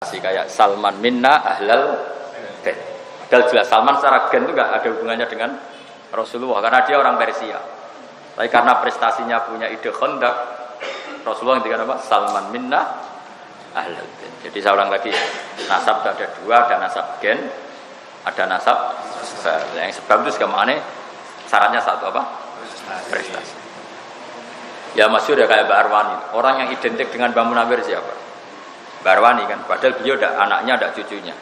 kayak Salman minna ahlal bait. Padahal jelas Salman secara gen itu nggak ada hubungannya dengan Rasulullah karena dia orang Persia. Tapi karena prestasinya punya ide Khandaq, Rasulullah ngendikan apa? Salman minna ahlal bait. Jadi saya ulang lagi, nasab ada dua, ada nasab gen, ada nasab sebab. Yang sebab itu segamane syaratnya satu apa? Prestasi. Ya masyhur ya kayak Mbak Arwani. Orang yang identik dengan Mbak Munawir siapa? Mbak Arwani kan, padahal beliau ada anaknya, ada cucunya.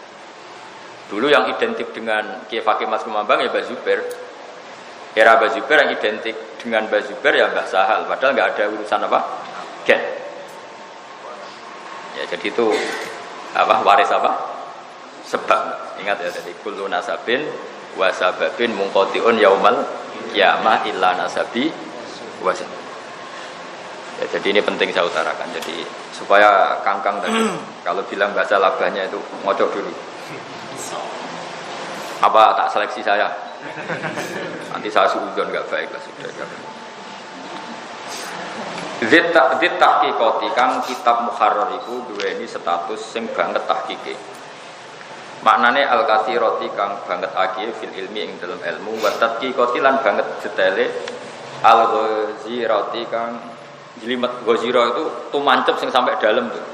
Dulu yang identik dengan Kiai Fakih Mas Kumambang ya Mbak Zubair. Era Mbak Zubair yang identik dengan Mbak Zubair ya Mbak Sahal. Padahal nggak ada urusan apa? Gen. Ya jadi itu apa? Waris apa? Sebab. Ingat ya tadi kullu nasabin wa sababin munqati'un yaumal qiyamah illa nasabi wa sabab. Ya, jadi ini penting saya utarakan. Jadi supaya Kangkang tadi kalau bilang baca labahnya itu ngocok dulu. Apa tak seleksi saya? Nanti saya suudon nggak baik lah sudah. Zit tahqiqati kang kitab Muharrar iku duweni status sing banget tahqiqe. Maknane al-katsirati kang banget akeh fil ilmi ing dalam ilmu wa tahqiqati lan banget detaile al-ghazirati kang jelimet. Ghazira itu tumancep sing sampai dalam tuh.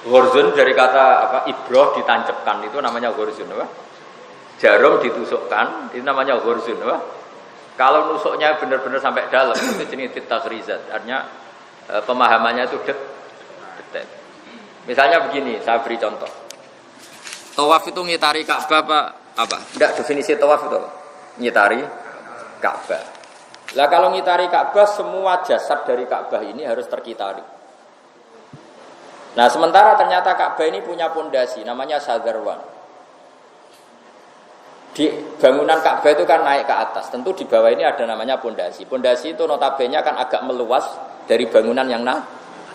Ghorzun dari kata apa? Ibroh ditancapkan itu namanya ghorzun apa? Jarum ditusukkan itu namanya ghorzun apa? Kalau nusuknya benar-benar sampai dalam itu jenis takhrizat. Artinya pemahamannya itu detail. Misalnya begini, saya beri contoh. Tawaf itu ngitari Ka'bah apa? Enggak, definisi tawaf itu ngitari Ka'bah. Lah kalau ngitari Ka'bah semua jasad dari Ka'bah ini harus terkitari. Nah, sementara ternyata Ka'bah ini punya pondasi namanya Sadarwan. Di bangunan Ka'bah itu kan naik ke atas. Tentu di bawah ini ada namanya pondasi. Pondasi itu notabene kan agak meluas dari bangunan yang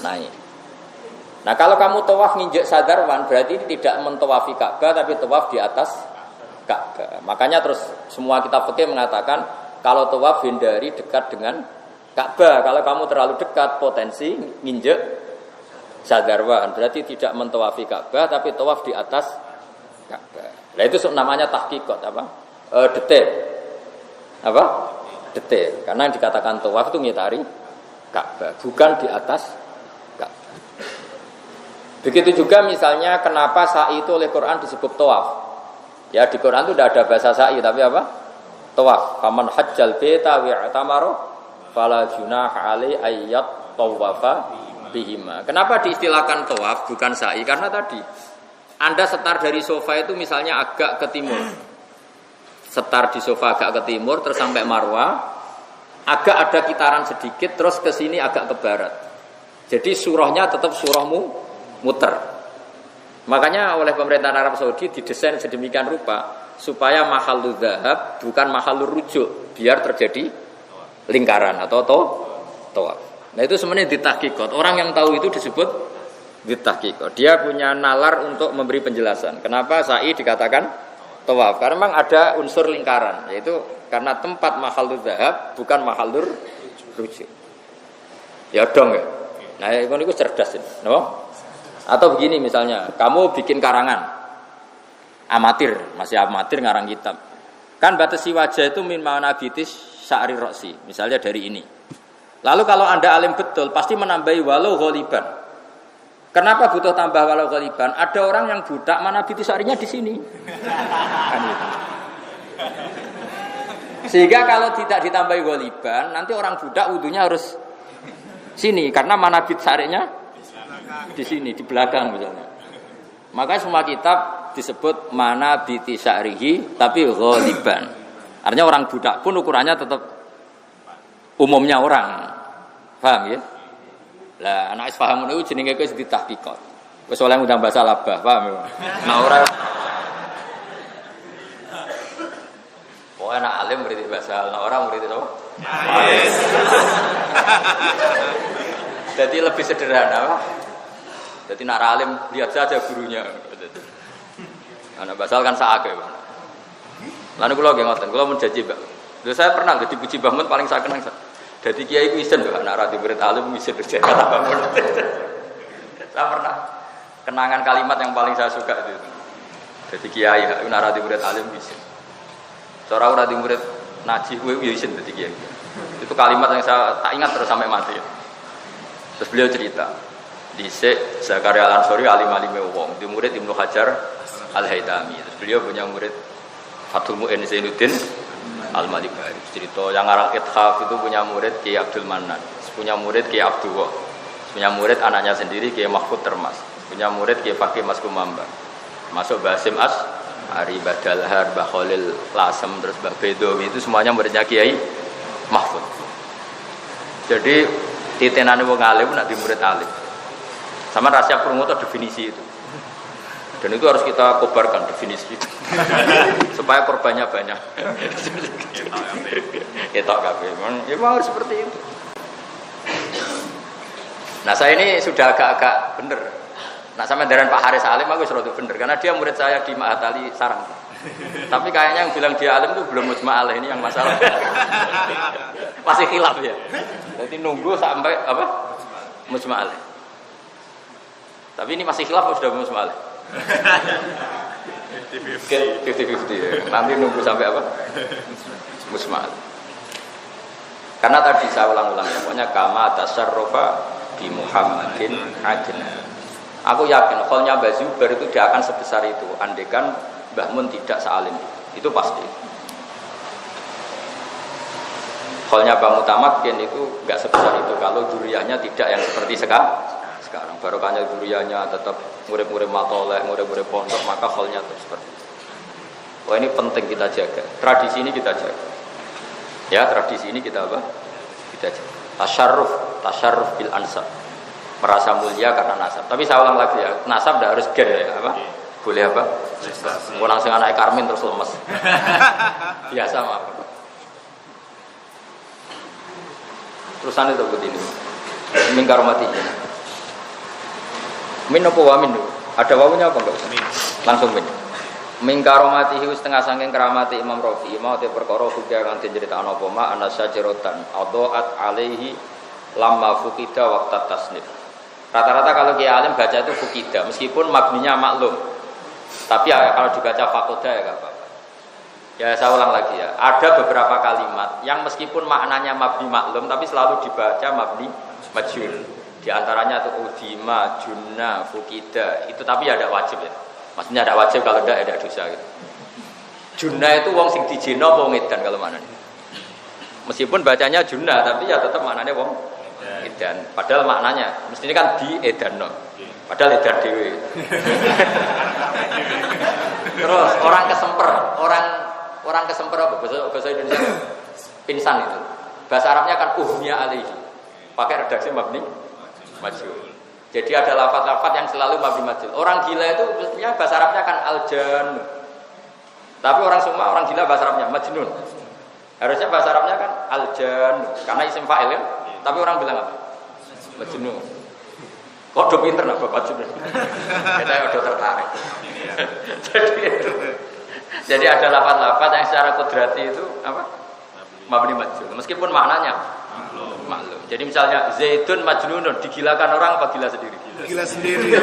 naik. Nah, kalau kamu tawaf nginjek Sadarwan berarti ini tidak mentowafi Ka'bah tapi tawaf di atas Ka'bah. Makanya terus semua kitab fikih mengatakan kalau tawaf hindari dekat dengan Ka'bah. Kalau kamu terlalu dekat potensi nginjek Sadarwan berarti tidak mentowafi Ka'bah tapi tawaf di atas Ka'bah. Nah itu namanya tahqiqat apa? Detail. Apa? Detail. Karena yang dikatakan tawaf itu ngitari Ka'bah, bukan di atas Ka'bah. Begitu juga misalnya kenapa sa'i itu oleh Quran disebut tawaf. Ya di Quran itu tidak ada bahasa sa'i tapi apa? Tawaf. Faman hajjal baita wa i'tamara fala junaha alai ayyat tawafa bihima. Kenapa diistilahkan tawaf bukan sa'i? Karena tadi Anda setar dari sofa itu misalnya agak ke timur. Setar di sofa agak ke timur terus sampai Marwah, agak ada kitaran sedikit terus ke sini agak ke barat. Jadi surahnya tetap surahmu muter. Makanya oleh pemerintah Arab Saudi didesain sedemikian rupa supaya mahallul dzahab bukan mahallul rujuk, biar terjadi lingkaran atau tawaf. Nah itu sebenarnya ditahqiqat. Orang yang tahu itu disebut ditahqiqat. Dia punya nalar untuk memberi penjelasan. Kenapa sa'i dikatakan tawaf? Karena memang ada unsur lingkaran, yaitu karena tempat mahallul dzahab bukan mahallur rujuk. Ya dong ya. Nah, itu cerdas ini. No? Atau begini misalnya, kamu bikin karangan amatir, masih amatir ngarang kitab. Kan batasi wajah itu min manabitis sya'ri roksi, misalnya dari ini. Lalu kalau Anda alim betul, pasti menambahi walau ghaliban. Kenapa butuh tambah walau ghaliban? Ada orang yang budak manabiti sya'rinya di sini. Kan gitu. Sehingga kalau tidak ditambahi ghaliban, nanti orang budak wudunya harus sini karena manabit sya'rinya di sini, di belakang misalnya. Maka semua kitab disebut manabiti sya'rihi tapi ghaliban. Artinya orang budak pun ukurannya tetap umumnya orang. Paham ya? Lah anak paham niku jenenge wis ditahqiqat. Wis oleh ngundang bahasa labah, paham ya? Nah ora oh anak alim berarti bahasa, nah orang berarti apa? Jadi lebih sederhana, Pak. Jadi nak alim lihat saja gurunya. Anak basal kan saake, Pak. Lalu kula nggih ngoten, kula mun janji, Pak. Lha saya pernah jadi puji Mbah Mun paling saya kenang. Jadi kiai ku isen lho anak ra murid alim isen kata Mbah Mun. Saya pernah kenangan kalimat yang paling saya suka itu. Jadi kiai, aku narasi murid alim bisa. Cara ora di murid najih kowe yo isin dadi kiai. Itu kalimat yang saya tak ingat terus sampai mati. Terus beliau cerita, dhisik Zakaria Al-Ansori alim-alime wong, di murid Ibnu Hajar Al-Haytami. Terus beliau punya murid Fathul Mu'in Zainuddin Al-Malibari. Cerita yang ngarang Ithaf itu punya murid Kiai Abdul Manan, punya murid Kiai Abdullah, punya murid anaknya sendiri Kiai Mahfud Termas, punya murid Kiai Fakih Mas Kumamba. Masuk Basim As, Ari Badalhar, Mbah Khalil Lasem, terus Mbah Bedowi itu semuanya muridnya Kiai Mahfud. Jadi titenane wong alim nak di murid alim. Sama rahasia krungu itu definisi itu. Dan itu harus kita kobarkan definisi itu. Supaya korbannya banyak. Ketok kabeh. Memang harus seperti itu. Nah, saya ini sudah agak-agak bener. Nah, sama dengan Pak Haris Alim aku sudah bener karena dia murid saya di Ma'had Ali Sarang. Tapi kayaknya yang bilang dia alim itu belum mujma' alaih, ini yang masalah. Masih khilaf ya. Jadi nunggu sampai apa? Mujma' alaih. Tapi ini masih khilaf sudah mujma' alaih. 50-50 ya. Nanti nunggu sampai apa? Mujma' alaih. Karena tadi saya ulang-ulang ya, pokoknya kama tasarrufa bi Muhammadin adna. Aku yakin kholnya Mbah Zubair itu dia akan sebesar itu andaikan Mbah Mun tidak sealim itu pasti. Kholnya Mbah Mutamakin itu enggak sebesar itu kalau juriyahnya tidak yang seperti sekarang. Barokahnya juriyahnya tetap murid-murid matoleh, murid-murid pondok, maka kholnya tetap seperti itu. Wah, ini penting kita jaga. Tradisi ini kita jaga. Ya, tradisi ini kita apa? Kita jaga. Tasyarruf bil ansab. Merasa mulia karena nasab. Tapi saya ulang lagi ya, nasab tidak harus gen ya, apa? Boleh apa? Mau langsung anak Karmin terus lemes. Biasa maaf. Terusan itu begini. Min karomatihi. Min apa wa min? Ada wawunya apa enggak? Langsung min. Min karomatihi setengah saking keramati Imam Rafi. Mau te perkara hujah kang diceritakno apa ma anasyajaratan adaat alaihi lamma fuqida waqtat tasnif. Rata-rata kalau Kiai alim baca itu fukida, meskipun mabninya maklum. Tapi ya, kalau dibaca fakoda ya enggak apa-apa. Ya saya ulang lagi ya. Ada beberapa kalimat yang meskipun maknanya mabni maklum, tapi selalu dibaca mabni majhul. Di antaranya itu udima, junna, fukida. Itu tapi ada wajib ya. Maksudnya ada wajib, kalau tidak ada dosa gitu. Junna itu wong sing dijina apa wong edan kalau maknanya. Meskipun bacanya junna, tapi ya tetap maknanya wong edan. Padahal maknanya mestinya kan di edanno. Padahal edan dhewe. Terus orang kesemper apa bahasa Indonesia? Pingsan itu. Bahasa Arabnya kan uhnya alaihi. Pakai redaksi mabni majhul. Jadi ada lafaz-lafaz yang selalu mabni majhul. Orang gila itu mestinya bahasa Arabnya kan aljan. Tapi orang semua orang gila bahasa Arabnya majnun. Harusnya bahasa Arabnya kan aljan karena isim fa'il kan. Tapi orang bilang apa? Majnun. Kok do pinter nak Bapak Majnun? Kita udah tertarik. Jadi ada lafaz-lafaz yang secara kudrati itu apa? Mabni majhul. Meskipun maknanya maklum. Jadi misalnya Zaidun majnunun, digilakan orang apa gila sendiri? Gila sendiri.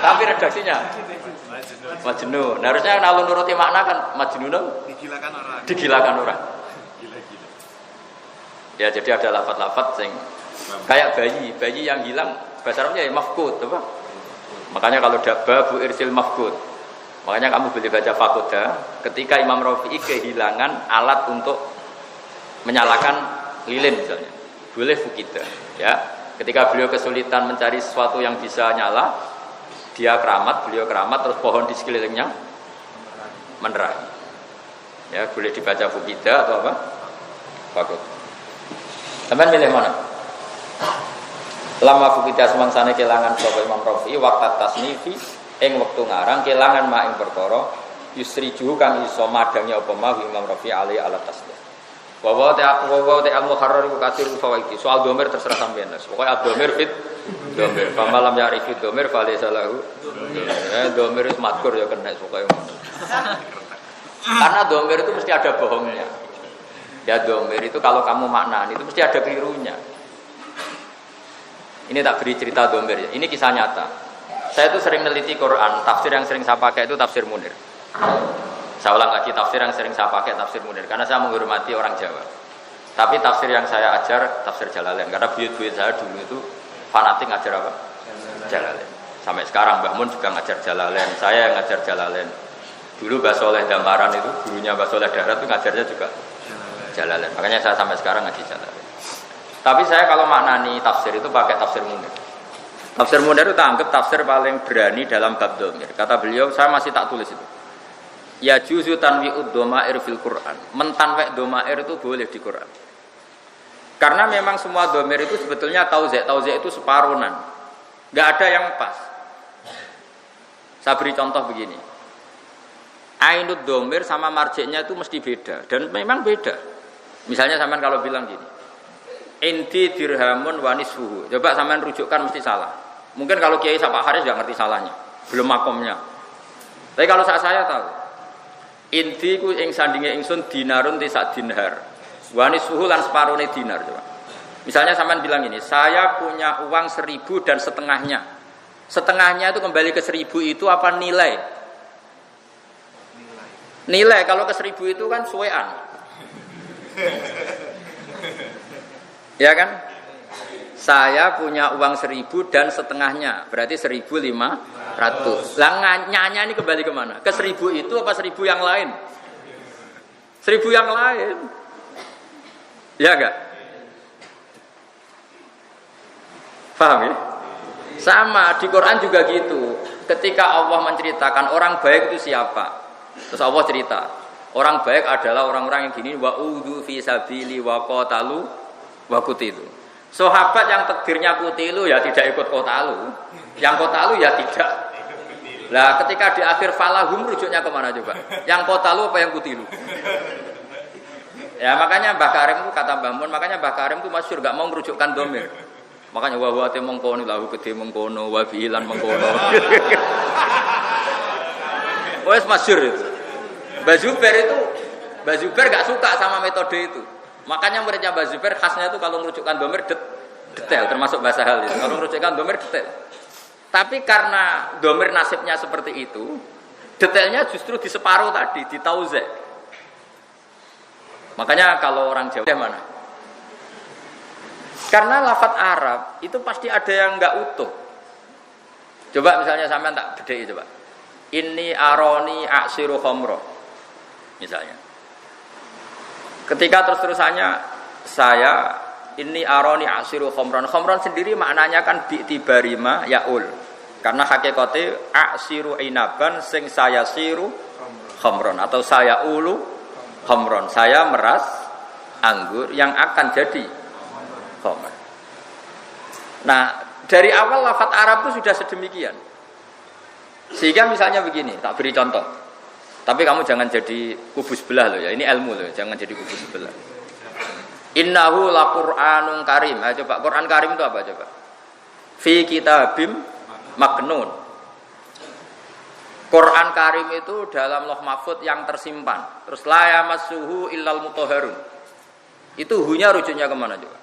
Tapi redaksinya majnun. Harusnya kalau nuruti makna kan majnunun digilakan orang. Ya, jadi ada lafaz-lafaz yang kayak bayi yang hilang bahasa Arabnya ya mafqud, apa? Makanya kalau dabba bu irsil mafqud. Makanya kamu boleh baca fakoda ketika Imam Rafi'i kehilangan alat untuk menyalakan lilin misalnya. Boleh fukida, ya. Ketika beliau kesulitan mencari sesuatu yang bisa nyala, beliau keramat terus pohon di sekelilingnya menerangi. Ya, boleh dibaca fukida atau apa? Fakoda. Sampeyan milih mana? Lama fukida semangsane kelangan sapa Imam Rafi'i waqtat tasnifi ing wektu ngarang kelangan mak ing perkara yusriju kang iso madangi apa mah Imam Rafi'i alai ala tasnif. Wa al-muharrar iku katsir fawaidi. Soal domir terserah sampeyan. Pokoke ad-domir fit domir. Fa malam ya'rifu domir fa laysa lahu. Domir itu madkur ya kena pokoke. Karena domir itu mesti ada bohongnya. Ya domir itu kalau kamu maknani itu mesti ada kelirunya. Ini tak beri cerita domir ya. Ini kisah nyata. Saya itu sering neliti Quran. Tafsir yang sering saya pakai itu tafsir Munir. Saya ulang lagi, tafsir yang sering saya pakai tafsir Munir karena saya menghormati orang Jawa. Tapi tafsir yang saya ajar tafsir Jalalain karena buyut-buyut saya dulu itu fanatik ngajar apa? Jalalain. Sampai sekarang Mbah Mun juga ngajar Jalalain. Saya yang ngajar Jalalain. Dulu Mbah Soleh Damparan itu gurunya Mbah Soleh Darat itu ngajarnya juga Jalalain. Makanya saya sampai sekarang ngaji Jalalain. Tapi saya kalau maknani tafsir itu pakai tafsir Munir. Tafsir Munir itu tak anggap tafsir paling berani dalam bab dhamir. Kata beliau, saya masih tak tulis itu. Ya juzu tanwi'ud dhamair fil Quran. Mentanwi' dhamair itu boleh di Quran. Karena memang semua dhamir itu sebetulnya tauzi' itu separuhan. Enggak ada yang pas. Saya beri contoh begini. Ainud dhamir sama marji'nya itu mesti beda dan memang beda. Misalnya sampean kalau bilang gini. Inti dirhamun wa nisfuhu. Coba sampean rujukkan mesti salah. Mungkin kalau Kiai Pak Haris enggak ngerti salahnya, belum makomnya. Tapi kalau saya tahu. Inti ku ing sandinge ingsun dinarun tisak dinar. Wa nisfuhu lan separone dinar coba. Misalnya sampean bilang ini, saya punya uang 1.000 dan setengahnya. Setengahnya itu kembali ke 1.000 itu apa nilai? Nilai kalau ke 1.000 itu kan suwean. Ya kan? Saya punya uang 1.000 dan setengahnya, berarti 1.500. Lah nyanya ini kembali kemana? Ke 1.000 itu apa 1.000 yang lain? 1.000 yang lain. Ya enggak? Paham ya? Sama di Quran juga gitu. Ketika Allah menceritakan orang baik itu siapa? Terus Allah cerita, orang baik adalah orang-orang yang gini wa udzu fi sabili wa qatalu wakuti itu. Sahabat yang takdirnya kutilu ya tidak ikut kotalu, yang kotalu ya tidak. Lah ketika di akhir falahum rujuknya kemana coba? Yang kotalu apa yang kutilu? Ya makanya Mbah Karim itu kata Mbah Mun, makanya Mbah Karim itu masyhur gak mau merujukkan domir. Makanya wa te mengkono lahu gede mengkono wa bilan mengkono. Wes masyhur itu. Mbah Zubair gak suka sama metode itu. Makanya muridnya Mbah Zubair khasnya itu kalau merujukkan domir detail, termasuk bahasa hal itu. Kalau merujukkan domir detail. Tapi karena domir nasibnya seperti itu, detailnya justru di separuh tadi, di tauze'. Makanya kalau orang Jawa mana? Karena lafadz Arab itu pasti ada yang enggak utuh. Coba misalnya sampean tak bedheki coba. Inni aroni aksiru khamra. Misalnya. Ketika terus-terusannya saya ini aroni asiru khomron. Khomron sendiri maknanya kan bi'tibarima yaul. Karena hakikatnya asiru inaban sing saya siru khomron atau saya ulu khomron. Saya meras anggur yang akan jadi khomron. Nah, dari awal lafadz Arab itu sudah sedemikian. Sehingga misalnya begini, tak beri contoh. Tapi kamu jangan jadi kubu sebelah loh ya. Ini ilmu loh, jangan jadi kubu sebelah. Innahu laqur'anun karim. Coba Quran Karim itu apa coba? Fi kitabim maknun. Quran Karim itu dalam Lauh Mahfuz yang tersimpan. Terus la yamassuhu illal mutahharun. Itu hunya rujuknya kemana coba?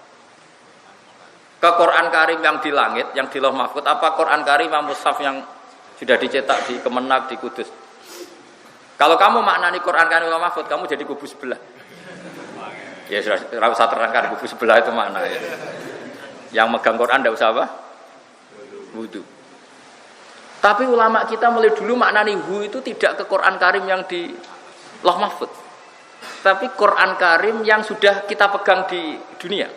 Ke Quran Karim yang di langit, yang di Lauh Mahfuz, apa Quran Karim yang mushaf yang sudah dicetak di Kemenag di Kudus? Kalau kamu maknani Quran Karim Lauh Mahfuz, kamu jadi kubu sebelah. Ya sudah, tidak usah terangkan kubu sebelah itu makna ya. Yang megang Quran tidak usah apa? Wudu. Tapi ulama kita mulai dulu maknani hu itu tidak ke Quran Karim yang di Lauh Mahfuz. Tapi Quran Karim yang sudah kita pegang di dunia.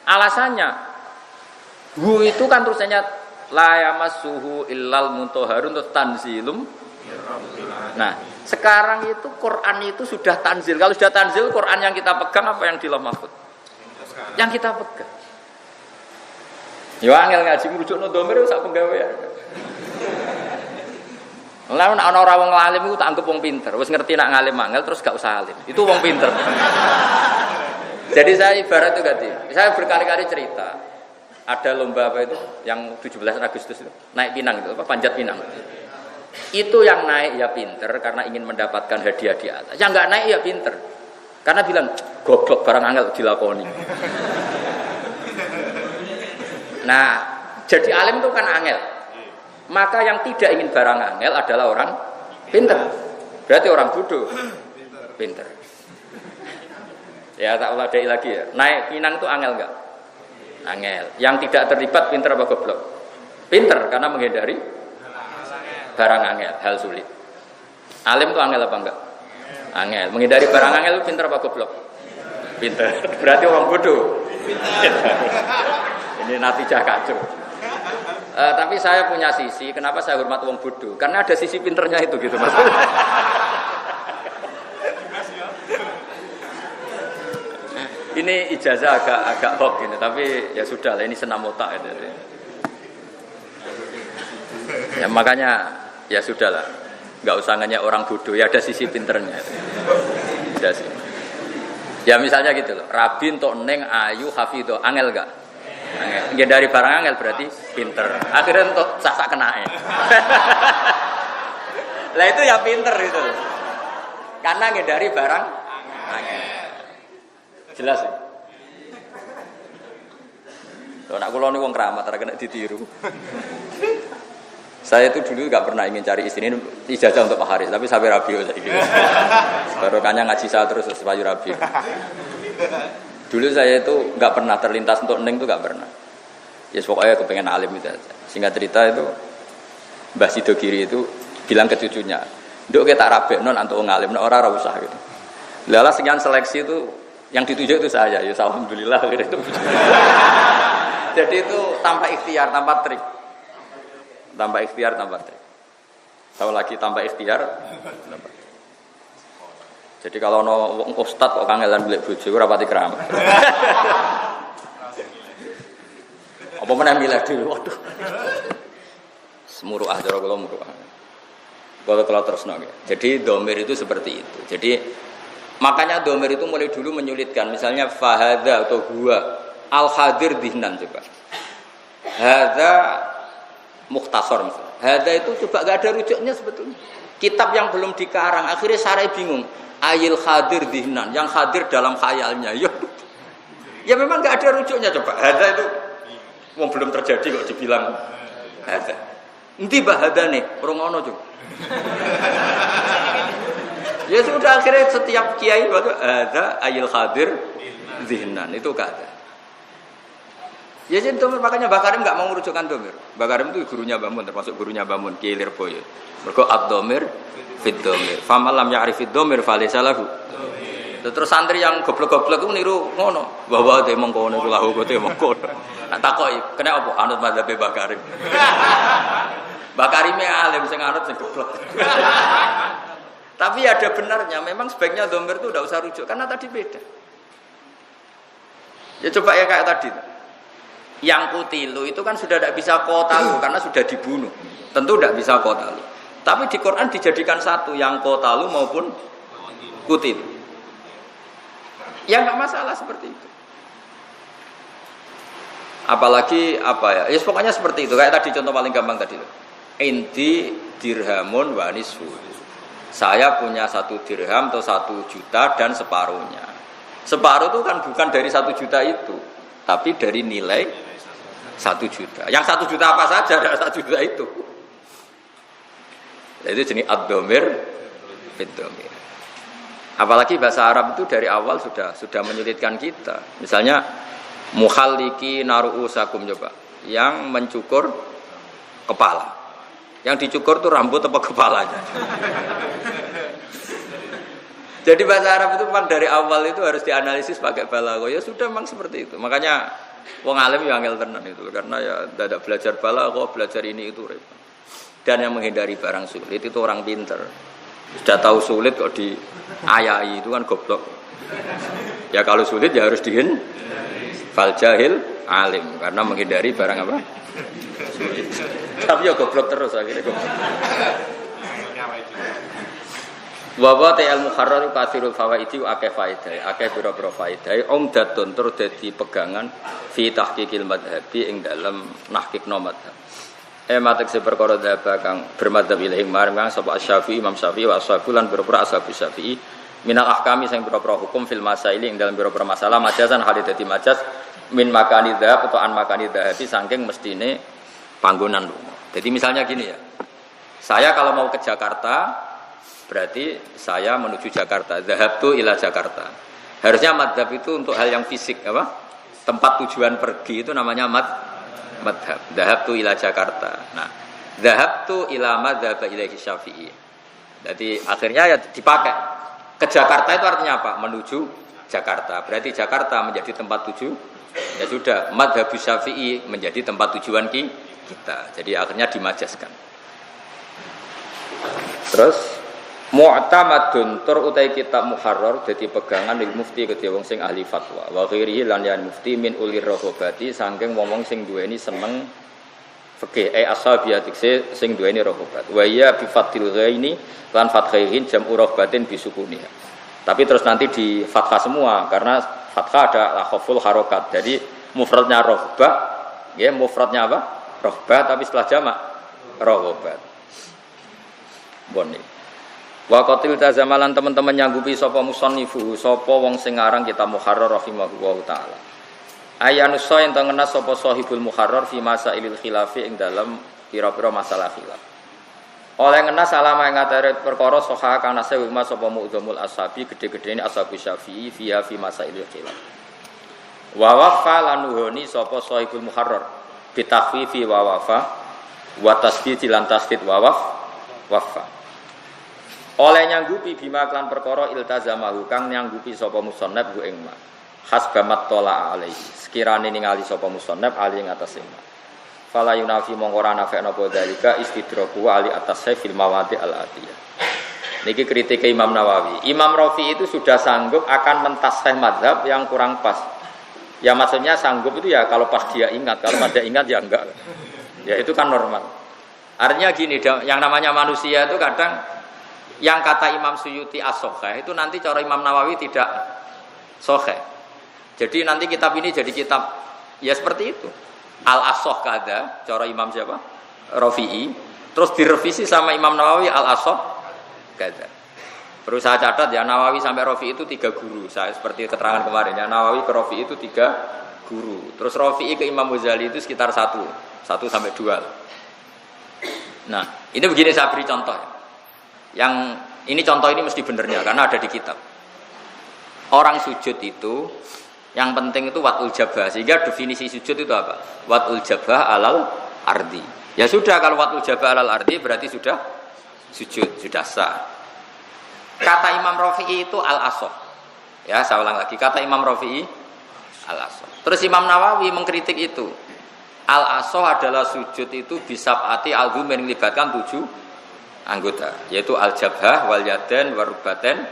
Alasannya hu itu kan tulisannya la yamassuhu illal mutahharun tanzilum. Nah, sekarang itu Quran itu sudah tanzil. Kalau sudah tanzil, Quran yang kita pegang apa yang di Lauh Mahfuz? Yang kita pegang. Ya angel ngaji merujukno domir sak penggawean. Lah nek ana ora wong alim iku tak anggap wong pinter. Wis ngerti nak ngalim angel terus gak usah alim. Itu wong pinter. Jadi saya ibarat itu ganti. Saya berkali-kali cerita. Ada lomba apa itu yang 17 Agustus itu, naik pinang itu, apa panjat pinang. Itu yang naik ya pinter karena ingin mendapatkan hadiah di atas. Yang enggak naik ya pinter. Karena bilang goblok barang angel dilakoni. Nah, jadi alim itu kan angel. Maka yang tidak ingin barang angel adalah orang pinter. Berarti orang bodoh. Pinter. Ya tak uladai lagi ya. Naik Pinang itu angel enggak? Angel. Yang tidak terlibat pinter apa goblok? Pinter karena menghindari barang angel, hal sulit. Alim itu angel apa enggak? Angel. Menghindari barang angel itu pinter apa goblok? Pinter. Berarti orang bodoh. Ini natijah kacau. Tapi saya punya sisi, kenapa saya hormat wong bodoh? Karena ada sisi pinternya itu gitu maksudnya. Ini ijazah agak hoax ini, tapi ya sudah lah, ini senam otak itu. Ya makanya ya sudah lah, nggak usah nanya orang bodoh, ya ada sisi pinternya. Ada sih. Ya misalnya gitu loh, Rabi untuk Neng Ayu Hafidho, angel gak? Angel. Ya dari barang angel berarti pinter. Akhirnya untuk sasak kenae. Lah itu ya pinter itu. Karena ngedari barang angel. Jelas ya? Kalau nak kulo nih wong keramat, kena ditiru. Saya itu dulu nggak pernah ingin cari istri ini ijazah untuk Pak Haris, tapi sampai Rabi saya gitu. Baru kanya ngaji saya terus supaya Rabi. Dulu saya itu nggak pernah terlintas untuk Neng itu nggak pernah. Ya pokoknya kepengen alim itu aja. Singkat cerita itu Mbah Sido Giri itu bilang ke cucunya, "Nduk kita rabe non antuk ngalim, orang ora usah gitu." Lala sekian seleksi itu yang dituju itu saya, ya alhamdulillah gitu. Jadi itu tanpa ikhtiar, tanpa trik. Tanpa ikhtiar, tanpa trik. Tahu lagi tanpa ikhtiar. Jadi kalau no ustad kok kangelan golek bojo ora pati keramat. Apa meneh milih dhewe waduh. Semuruah cara kula muruah. Kalau terus nggih. Jadi domir itu seperti itu. Jadi makanya domir itu mulai dulu menyulitkan. Misalnya fahadha atau huwa al-hadir dihnan coba. Hadza mukhtasar misalnya. Hadza itu coba gak ada rujuknya sebetulnya. Kitab yang belum dikarang akhirnya sarai bingung. Ayil hadir dihnan, yang hadir dalam khayalnya. Ya memang gak ada rujuknya coba. Hadza itu wong belum terjadi kok dibilang hadza. Endi bah hadza nih? Rungono coba. Ya sudah akhirnya setiap kiai itu ada ayil hadir zihnan itu kata. Ya jadi domir makanya Mbak Karim nggak mau merujukkan domir. Mbak Karim itu gurunya Mbak Mun, termasuk gurunya Mbak Mun Kiai Lirboyo. Mergo ad-domir fit domir. Famalam ya'rifid domir falaysa lahu. Terus santri yang goblok-goblok itu niru ngono. Bahwa dia mengkono itu lahu kote mengkono. Nah takoki kena apa anut mazhab Mbak Karim. Mbak Karime alim sing anut sing goblok. Tapi ada benarnya, memang sebaiknya domir itu tidak usah rujuk karena tadi beda. Ya coba ya kayak tadi. Yang kutilu itu kan sudah tidak bisa kotalu karena sudah dibunuh. Tentu tidak bisa kotalu. Tapi di Quran dijadikan satu yang kotalu maupun kutilu. Ya nggak masalah seperti itu. Apalagi apa ya? Ya pokoknya seperti itu. Kayak tadi contoh paling gampang tadi. Inti dirhamun wa nisfu. Saya punya 1 dirham atau 1 juta dan separuhnya. Separuh itu kan bukan dari 1 juta itu, tapi dari nilai 1 juta. Yang 1 juta apa saja dari 1 juta itu. Itu jenis ad-domir, bid-domir. Apalagi bahasa Arab itu dari awal sudah menyulitkan kita. Misalnya mukhalliki naru'usakum coba, yang mencukur kepala. Yang dicukur tuh rambut apa kepalanya. Jadi bahasa Arab itu memang dari awal itu harus dianalisis pakai balaghah. Ya sudah memang seperti itu. Makanya wong alim yang angel tenan itu karena ya tidak belajar balaghah, belajar ini itu repot. Dan yang menghindari barang sulit itu orang pinter. Sudah tahu sulit kok diayai itu kan goblok. Ya kalau sulit ya harus dihin fal jahil alim karena menghindari barang apa? Sulit. Tapi ya goblok terus akhirnya goblok. Wa ta'al muharrar katsirul fawaidi wa akeh faedah, akeh pira-pira faedah umdatun tur dadi pegangan fi tahqiqil madhabi ing dalem nahqiqno madhab. Matek se perkara dhaba kang bermadhab ilahi marang sapa Asy-Syafi'i Imam Syafi'i wa ashabu lan pira-pira ashabu Syafi'i minal ahkami sing pira-pira hukum fil masaili ing dalem pira-pira masalah majazan hal dadi majaz min makani dhab utawa an makani dhahabi saking mestine panggonan lunga. Jadi misalnya gini ya, saya kalau mau ke Jakarta, berarti saya menuju Jakarta. Dhahabtu ila Jakarta. Harusnya madhab itu untuk hal yang fisik, apa? Tempat tujuan pergi itu namanya madhab. Dhahabtu ila Jakarta. Nah, dhahabtu ila madhab ilaihi Syafi'i. Jadi akhirnya ya dipakai. Ke Jakarta itu artinya apa? Menuju Jakarta. Berarti Jakarta menjadi tempat tuju. Ya sudah, madhab Syafi'i menjadi tempat tujuan kita. Jadi akhirnya dimajaskan. Terus mu'tamadun tur utai kitab muharrar dadi pegangan lil mufti kedhe wong sing ahli fatwa. Wa ghairihi lan yan mufti min ulir rohobati saking wong-wong sing duweni seneng fikih ashabiyati sing duweni rohobat. Wa ya bi fathil ghaini lan fathaihin jam'u rohbatin bisukuniha. Tapi terus nanti di fathah semua karena fathah ada khaful harokat. Jadi mufradnya rohbah, ya mufradnya apa? Rohbah tapi setelah jamak rohobat. Boni. Wa qatil tazamalan teman-teman nyanggupi sapa musannifu sapa wong sing aran kita muharrar rahimahullahu taala. Ayanusa yen tengenas sapa sahibul muharrar fi masailil khilafi ing dalam pira-pira masalah khilaf. Oleh ngenas alama ing atare perkara sahah kana sewu mas sapa mu'dzamul ashabi gede-gedene ashabu syafi'i fiha fi masailil khilaf. Wa wafa lanuhoni sapa sahibul muharrar bi takhfifi wa wafa wa tasdid lan tasdid wa wafa. Oleh nyanggupi bima klan perkara iltazamahu kang nyanggupi sapa musannaf ku ing ma hasbamat tola alaihi sekirane ningali sapa musannaf ali ing atas ing ma fala yunafi mongko ora nafekno apa dalika istidraku ali atas fil mawadi al atiyah. Niki kritik Imam Nawawi. Imam Rafi'i itu sudah sanggup akan mentasih mazhab yang kurang pas. Ya maksudnya sanggup itu ya kalau pas dia ingat, kalau pada ingat ya enggak. Ya itu kan normal. Artinya gini, yang namanya manusia itu kadang yang kata Imam Suyuti as-sokheh itu nanti cara Imam Nawawi tidak sokheh. Jadi nanti kitab ini jadi kitab ya seperti itu. Al-As-Sokh kada cara Imam siapa? Rafi'i. Terus direvisi sama Imam Nawawi Al-As-Sokh kada. Perlu saya catat ya Nawawi sampai Rafi'i itu 3 guru. Saya seperti keterangan kemarin ya Nawawi ke Rafi'i itu 3 guru. Terus Rafi'i ke Imam Ghazali itu sekitar 1 sampai 2. Nah, ini begini saya beri contoh ya. Yang ini contoh ini mesti benernya karena ada di kitab. Orang sujud itu yang penting itu watul jabah. Sehingga definisi sujud itu apa? Watul jabah alal ardi. Ya sudah kalau watul jabah alal ardi berarti sudah sujud, sudah sah. Kata Imam Rafi'i itu al-asah. Ya, saya ulang lagi. Kata Imam Rafi'i al-asah. Terus Imam Nawawi mengkritik itu. Al-asah adalah sujud itu bisab'ati al-dhum yang melibatkan 7 anggota, yaitu al-jabhah wal yaden warubaten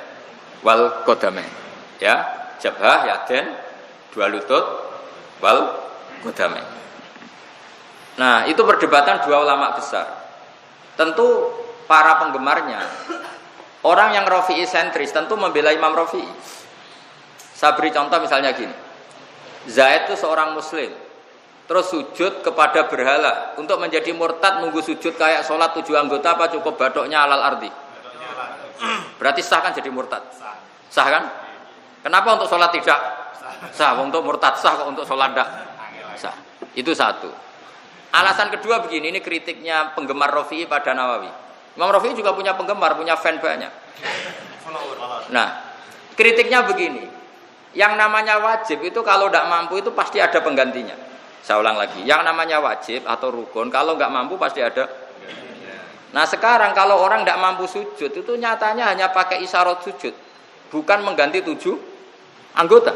wal qadamain. Ya, jabhah, yaden, 2 lutut wal qadamain. Nah, itu perdebatan 2 ulama besar. Tentu para penggemarnya orang yang Rafi'i sentris tentu membela Imam Rafi'i. Saya beri contoh misalnya gini. Zaid itu seorang muslim terus sujud kepada berhala untuk menjadi murtad nunggu sujud kayak sholat 7 anggota apa cukup badoknya alal ardi? Berarti sah kan jadi murtad? Sah kan? Kenapa untuk sholat tidak sah? Untuk murtad sah kok untuk sholat tidak sah? Itu satu. Alasan kedua begini, ini kritiknya penggemar Rafi'i pada Nawawi. Imam Rafi'i juga punya penggemar, punya fan banyak. Nah, kritiknya begini, yang namanya wajib itu kalau tidak mampu itu pasti ada penggantinya. Saya ulang lagi, yang namanya wajib atau rukun kalau nggak mampu pasti ada. Nah sekarang kalau orang nggak mampu sujud itu nyatanya hanya pakai isyarat sujud, bukan mengganti 7 anggota.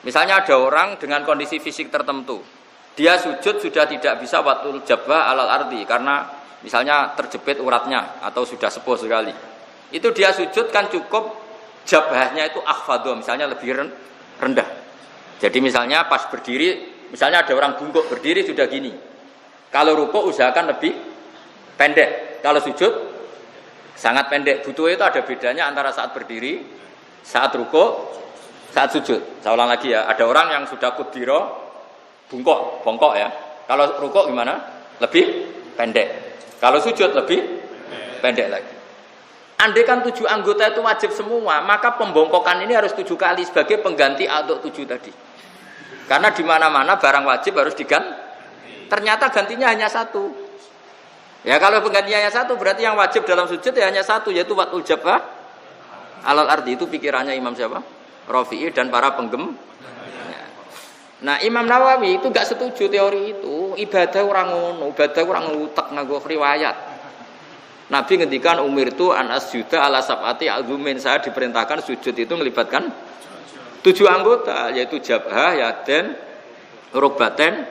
Misalnya ada orang dengan kondisi fisik tertentu, dia sujud sudah tidak bisa watul jabah alal ardi karena misalnya terjepit uratnya atau sudah sepuh sekali. Itu dia sujud kan cukup jabahnya itu akhfadhu, misalnya lebih rendah. Jadi misalnya pas berdiri, misalnya ada orang bungkuk berdiri sudah gini. Kalau rukuk usahakan lebih pendek. Kalau sujud sangat pendek. Butuh itu ada bedanya antara saat berdiri, saat rukuk, saat sujud. Saya ulang lagi ya. Ada orang yang sudah kudiro bongkok ya. Kalau rukuk gimana? Lebih pendek. Kalau sujud lebih pendek lagi. Andai kan 7 anggota itu wajib semua, maka pembongkokan ini harus 7 kali sebagai pengganti untuk 7 tadi. Karena di mana-mana barang wajib harus diganti. Ternyata gantinya hanya 1. Ya kalau penggantiannya satu berarti yang wajib dalam sujud ya hanya satu yaitu watul jabah alal ardi. Itu pikirannya Imam siapa? Rafi'i dan para penggem. Nah Imam Nawawi itu gak setuju teori itu. Ibadah orang ngono, ibadah orang ngutek nganggo riwayat. Nabi ngendikan umirtu an asjuda ala sab'ati azumin, saya diperintahkan sujud itu melibatkan 7 anggota yaitu jabhah, yaden, rukbaten,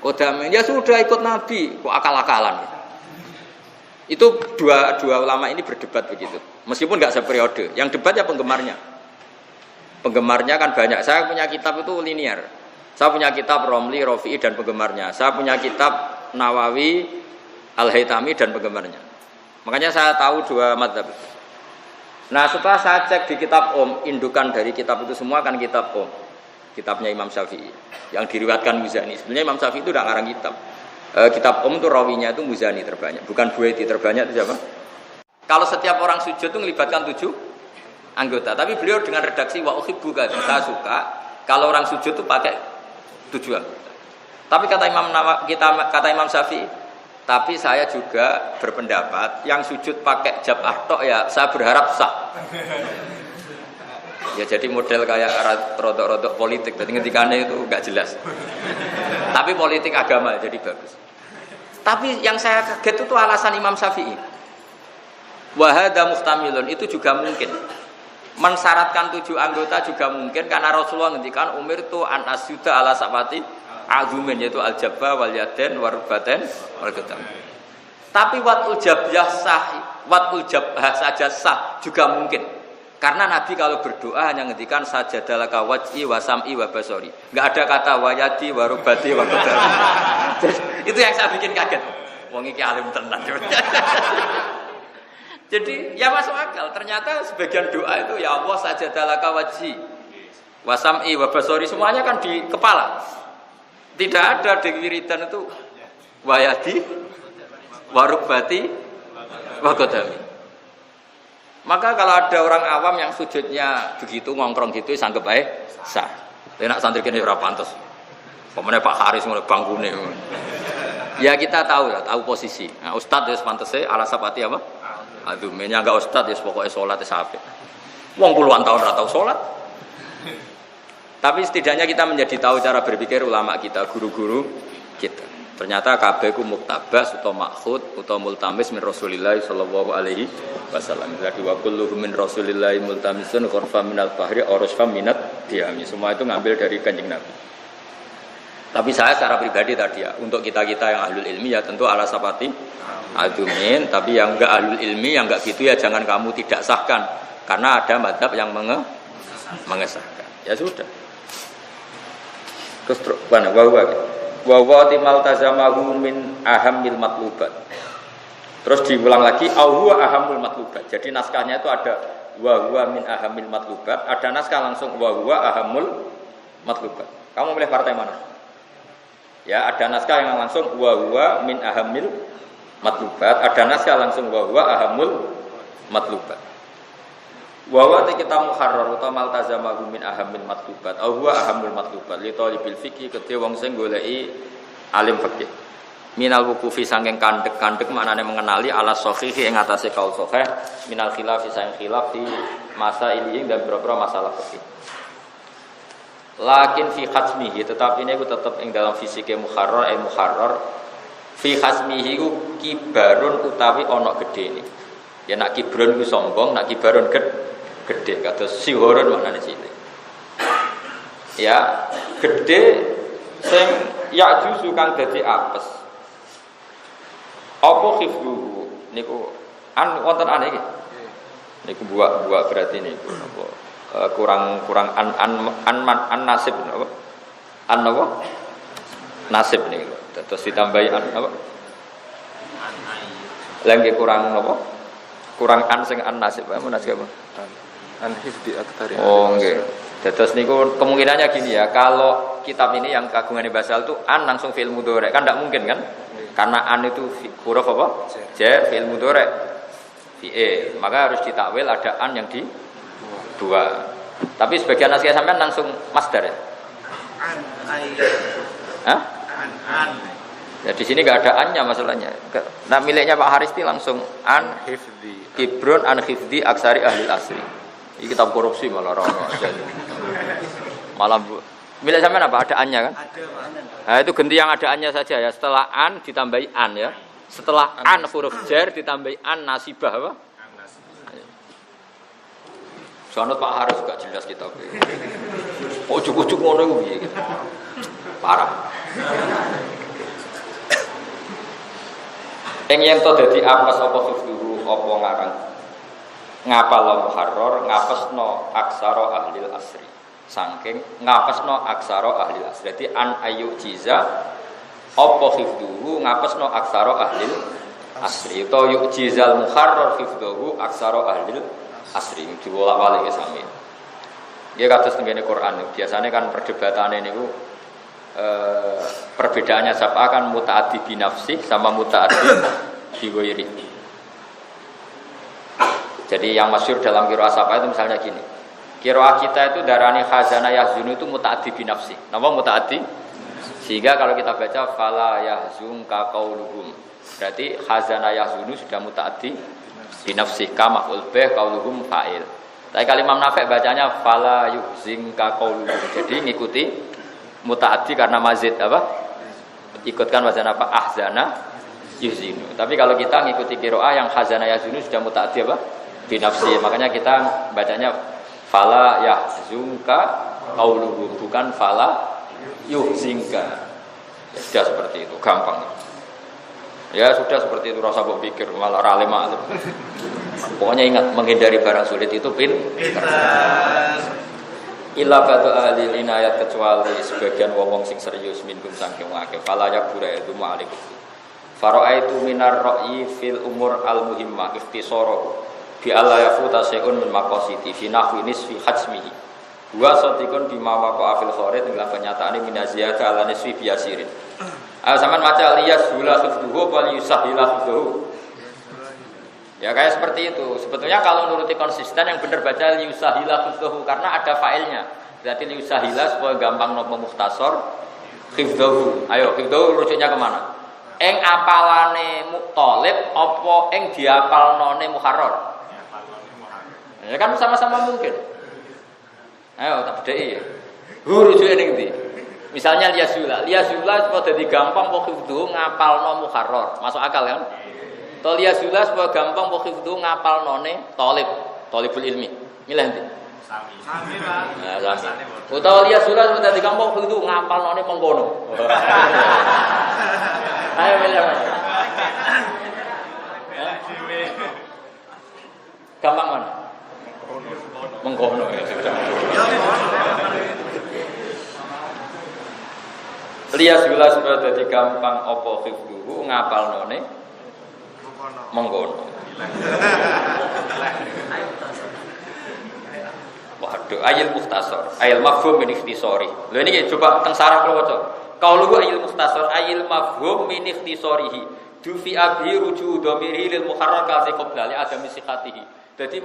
qadamin. Ya sudah ikut Nabi, kok akal-akalan. Itu dua ulama ini berdebat begitu. Meskipun nggak seperiode. Yang debat ya penggemarnya. Penggemarnya kan banyak. Saya punya kitab itu linear. Saya punya kitab Romli, Rafi'i dan penggemarnya. Saya punya kitab Nawawi, Al-Haytami dan penggemarnya. Makanya saya tahu 2 madzhab. Nah setelah saya cek di kitab indukan dari kitab itu semua kan kitab kitabnya Imam Syafi'i yang diriwayatkan Muzani. Sebenarnya Imam Syafi'i itu udah ngarang kitab. Kitab itu rawinya itu Muzani terbanyak, bukan Buaiti terbanyak itu siapa? Kalau setiap orang sujud itu melibatkan 7 anggota, tapi beliau dengan redaksi wa uhibbu kan, saya suka kalau orang sujud itu pakai 7 anggota. Tapi kata Imam Syafi'i, tapi saya juga berpendapat yang sujud pakai jab'ah tok ya saya berharap sah. Ya jadi model kayak rodok-rodok politik, jadi ngendikannya itu enggak jelas. Tapi politik agama jadi bagus. Tapi yang saya kaget itu alasan Imam Syafi'i. Wa hadza muhtamilun, itu juga mungkin. Mensyaratkan 7 anggota juga mungkin karena Rasulullah ngendikan umirtu an asyuda ala sabati azumin yaitu al-jabba wal yaden warubaten wal qadam. Tapi watul jabah sah, watul jabah saja sah juga mungkin. Karena Nabi kalau berdoa hanya ngendikan sajadalaka wajhi wa sam'i wa basori. Enggak ada kata wayadi wa rubati wa qadam. Itu yang saya bikin kaget. Wong iki alim tenan. Jadi ya masuk akal. Ternyata sebagian doa itu ya Allah sajadalaka wajhi wa sam'i wa basori, semuanya kan di kepala. Tidak ada di wiridan itu wayadi wa rubati wa qadam. Maka kalau ada orang awam yang sujudnya begitu ngongkrong gitu sanggep ae sah. Enak santri kene ora pantes. Pemene Pak Haris ngono bangkune. Ya kita tahu ya, tahu posisi. Nah, ustaz wis pantese ala sapati apa? Aduh, menya enggak ustaz ya pokoke salat wis apik. Wong puluhan tahun ora tau salat. Tapi setidaknya kita menjadi tahu cara berpikir ulama kita, guru-guru kita. Ternyata kabeh ku muktabas utawa makhud utawa multamis min Rasulillah sallallahu alaihi wasallam. Jadi wa kulluhum min Rasulillah multamisun qurfa minal bahri aurasfa minat diami. Semua itu ngambil dari Kanjeng Nabi. Tapi saya secara pribadi tadi ya, untuk kita-kita yang ahlul ilmi ya tentu ala sapati adumin, tapi yang enggak ahlul ilmi yang enggak gitu ya jangan kamu tidak sahkan karena ada mazhab yang mengesahkan. Ya sudah. Terus mana wa timal tazamahu min ahamil matlubat. Terus diulang lagi huwa ahamul matlubat. Jadi naskahnya itu ada wa huwa min ahamil matlubat, ada naskah langsung wa huwa ahamul matlubat. Kamu milih partai mana? Ya, ada naskah yang langsung wa huwa min ahamil matlubat, ada naskah langsung wa huwa ahamul matlubat. Wa huwa kita muharrar utawa maltazamahu min ahamil matlubat au huwa ahamul matlubat li talibil fiqih kedhe wong sing goleki alim fikih minal wuqufi saking kandhek-kandhek maknane mengenali ala sahih ing atase kaul sahih minal khilaf saking khilaf di masa ini dan beberapa masalah fikih. Lakin fi khasmihi tetapi ini ku tetep ing dalam fisike muharrar muharrar fi khasmihi ku kibarun utawi ana gedene. Ya nak kibrun ku sombong, nak kibarun gede kata sihoron maknane cilik. Ya, gede sing ya juzu kang dadi apes. Apa khifduhu niku wonten aneh iki. Niku buak berarti niku apa kurang an nasib apa? An apa? Nasib niku. Terus ditambahi an apa? Lagi kurang apa? Kurang an sing an nasib apa nasib apa? An hifdi aktsari. Oh nggih. Terus niku kemungkinannya gini ya, kalau kitab ini yang kagungan Basal itu an langsung fi'il mudhari kan tidak mungkin kan? Karena an itu huruf apa? Jar fi'il mudhari. Fi'il. Maka harus ditakwil ada an yang di dua. Tapi sebagian nasihat sampean langsung masdar ya. An. Hah? An. Ya di sini nggak ada annya masalahnya. Nah miliknya Pak Haristi langsung an hifdi Kibrun an hifdi aksari ahli asri. Ini kitab korupsi malah rono aja. Malah milik sampean apa ada annya kan? ada Pak. Nah itu ganti yang ada annya saja ya. Setelah an ditambahi an ya. Setelah an huruf jar ditambahi an nasibah apa? Soalnya Pak Haris gak jelas kita. Oh cukup ngono iku piye gitu. Parah. Yang to dadi apes apa hifdzuhu apa ngarang. Ngapal muharrar ngapesno aksara ahli asri. Saking ngapesno aksara ahli asri. Dadi an ayu jiza apa hifdzuhu ngapesno aksara ahli asri. To yujizal muharrar hifdzuhu aksara ahli asri diwolak-walik sami. Nggih kados teng Quran biasanya kan perdebatane niku perbedaannya siapa kan mutaaddi bi nafsi sama mutaaddi bi ghairi. Jadi yang masyhur dalam qiraah siapa itu misalnya gini. Qiraah kita itu darani khazana yahzunu itu mutaaddi bi nafsi. Napa mutaaddi? Sehingga kalau kita baca fala yahzunka qauluhum. Berarti khazana yahzunu sudah mutaaddi bi nafsi kama ulbih qauluhum fa'il. Tapi kalau Imam Nafi' bacanya fala yuhzinka qauluhum. Jadi ngikuti mutaaddi karena mazid apa? Ikutkan wazan apa? Ahzana yuzinu. Tapi kalau kita ngikuti qiraah yang khazana yuzinu sudah mutaaddi apa? Binafsi. Makanya kita bacanya fala yahzunka qauluhum bukan fala yuhzinka. Ya sudah seperti itu, gampang. Ya sudah seperti itu rasa mbok pikir malah alim. Pokoknya ingat menghindari barang sulit itu pintar. Illa batu ahli inayat kecuali sebagian wong sing serius minkum saking akeh fala yakura itu ma'alikum fara'aitu minar ra'yi fil umur al muhimmah ikhtisara bi alla yafuta syai'un min maqasidi fi nahwi nisfi hajmihi wa satikun bima waqa fil kharid ing kenyataane minaziyata ala nisfi biasirin. Ayo sampean maca liyas hula khufduhu wal yusahila khufduhu. Ya kayak seperti itu. Sebetulnya kalau nuruti konsisten yang benar baca liusahila khifdhuhu karena ada failnya. Berarti liusahila supaya gampang nopo mukhtasar khifdhuhu. Ayo khifdhuhu rujuknya kemana? Eng apalane mutolib apa eng diapalnone muharrar? Ya kan sama-sama mungkin. Ayo tak bedheki. Hu rujuke ning ndi? Misalnya liyasula supaya dadi gampang kok khifdhuhu ngapalno muharrar. Masuk akal kan? Tolia sulas bahwa gampang pokhifdu ngapal none tolibul ilmi. Milih nanti. Sami Pak. Nah, sami. Utawa liya sulas udah di gampang pokhifdu ngapal none pengkono. Ayo milih Mas. Gampang mana? Mengkono ya sudah. Liya sulas bahwa di gampang opo khifdu ngapal none mengkono. Waduh, ayil mukhtasar, ayil mafhum min ikhtisari. Lha niki coba teng sarah kula waca. Qauluhu ayil mukhtasar, ayil mafhum min ikhtisarihi. Dufi abi ruju dhamiri lil muharrar ka qabla li adami siqatihi. Dadi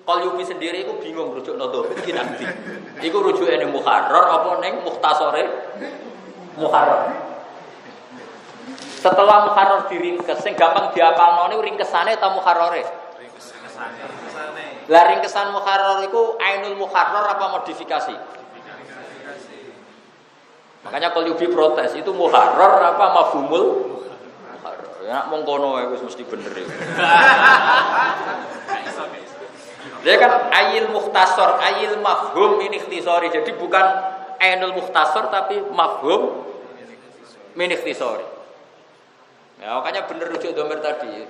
Qalyubi sendiri iku bingung rujuk nodo iki nang ndi. Iku rujuke ning muharrar apa ning mukhtasare muharrar. Setelah muharrar diringkes, sing gampang diapalno ringkesane ta muharrare? Ringkesane. Lah ringkesan muharrar iku ainul muharrar apa modifikasi? Makanya Qalyubi protes, itu muharrar apa mafhumul muharrar. Ya mung kono wae wis mesti bener iki. Dia kan ayil mukhtasar, ayil mafhum min ikhtisari. Jadi bukan ainul mukhtasar tapi mafhum min ikhtisari. Ya, makanya bener rujuk domir tadi.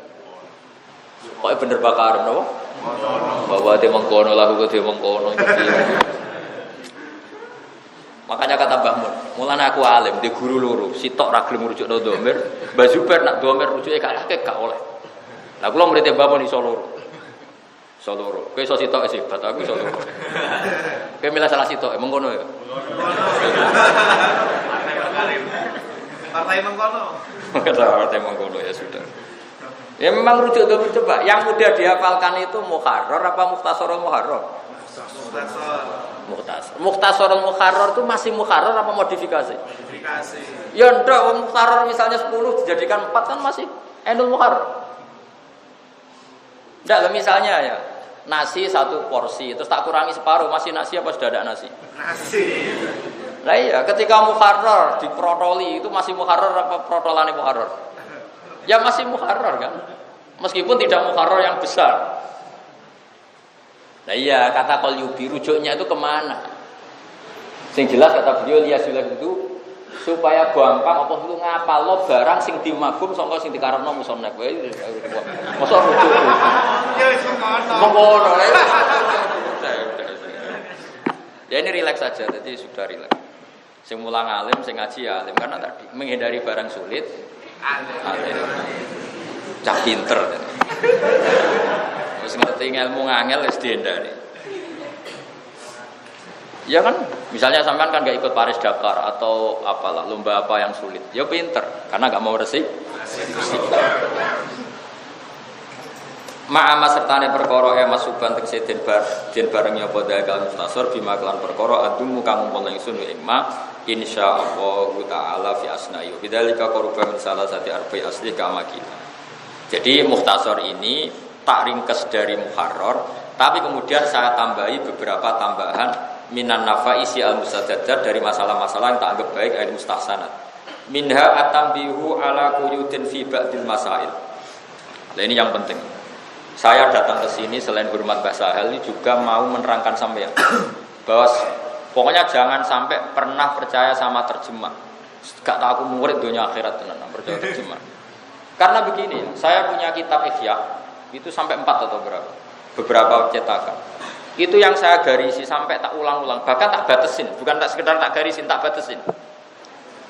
Kok bener bakar no? Bahwa dia mengkono lah, dia mengkono. Makanya kata Mbah Mun, mulane aku alim, di guru loro, sitok ra gelem rujuk no domir, Mbah Zubair nak domir rujuke gak oleh. Lah kula murid Mbah Mun iso loro. Iso loro. Kowe iso sitok sifat, aku iso loro. Kowe milih salah sitok, mengkono ya. Partai mengkono. Kata mengkono ya sudah. Ya memang rujuk domir coba. Yang mudah dihafalkan itu muharrar apa mukhtasar muharrar? Mukhtasar. Mukhtasar. Mukhtasarul Mukharrar itu masih mukharrar apa modifikasi? Modifikasi. Ya ndak, mukharrar misalnya 10 dijadikan 4 kan masih ainul mukharrar. Ndak, misalnya ya nasi 1 porsi terus tak kurangi separuh masih nasi apa sudah ada nasi? Nasi. Lah iya, ketika mukharrar diprotoli itu masih mukharrar apa protolane mukharrar? Ya masih mukharrar kan? Meskipun tidak mukharrar yang besar. Nah iya, kata qol yubi rujuknya itu kemana? Sing jelas kata beliau liasul itu supaya gampang apa itu ngapalo barang sing dimagum saka sing dikarepno musonef wae. Mosok rujuk. Ya wis ngono. Ya ini rileks saja, jadi sudah rileks. Sing mulang alim, sing ngaji ya alim karena tadi menghindari barang sulit. Alim. Cah pinter. Terus ngerti ilmu ngangel wis dihindari. Ya kan, misalnya sampean kan gak ikut Paris Dakar atau apalah lomba apa yang sulit. Ya pinter karena gak mau resik. Ma'ama sertane perkara ya masuban tekse den bareng ya padha kal mustasor bima kelan perkara adumu kang umpama ingsun wa imma insyaallah taala fi asnayu bidzalika qurba min salah sati arba'i asli kama kita. Jadi mukhtasar ini tak ringkes dari mukharrar, tapi kemudian saya tambahi beberapa tambahan minan nafaisi al-mustajjad dari masalah-masalah yang tak anggap baik al mustahsanat. Minha atambihu ala quyudin fi ba'dil masail. Nah ini yang penting. Saya datang ke sini selain hormat Mbah Sahal ini juga mau menerangkan sampean bahwa pokoknya jangan sampai pernah percaya sama terjemah. Gak tahu aku murid dunia akhirat tenan percaya terjemah. Karena begini, saya punya kitab Ihya itu sampai 4 atau berapa? Beberapa cetakan. Itu yang saya garisi sampai tak ulang-ulang, bahkan tak batasin, bukan tak sekedar tak garisin, tak batasin.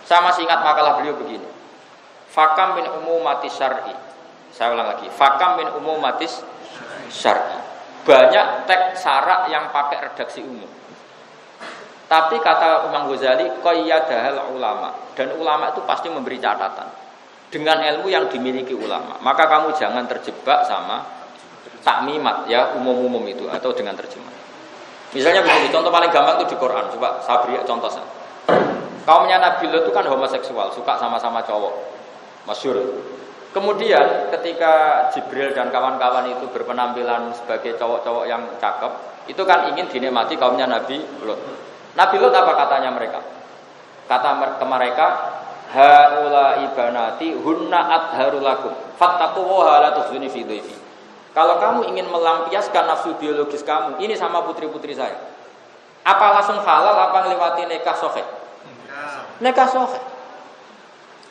Saya masih ingat makalah beliau begini. Fakam min umumatis syar'i. Saya ulang lagi. Fakam min umumatis syar'i. Banyak teks syarak yang pakai redaksi umum. Tapi kata Imam Ghazali, qayyadahal ulama, dan ulama itu pasti memberi catatan dengan ilmu yang dimiliki ulama. Maka kamu jangan terjebak sama takmimat ya umum-umum itu atau dengan terjemah. Misalnya begini, contoh paling gampang itu di Quran. Coba saya beri contoh saja. Kaumnya Nabi Lot itu kan homoseksual, suka sama-sama cowok. Masyhur. Kemudian ketika Jibril dan kawan-kawan itu berpenampilan sebagai cowok-cowok yang cakep, itu kan ingin dinikmati kaumnya Nabi Lot. Nabi Lot apa katanya mereka? Kata ke mereka, haula ibanati hunna adharu lakum fattaqullaha la tukhzuni fi dhaifi. Kalau kamu ingin melampiaskan nafsu biologis kamu ini sama putri-putri saya, apa langsung halal apa ngelewati nikah sahih? Nikah sahih.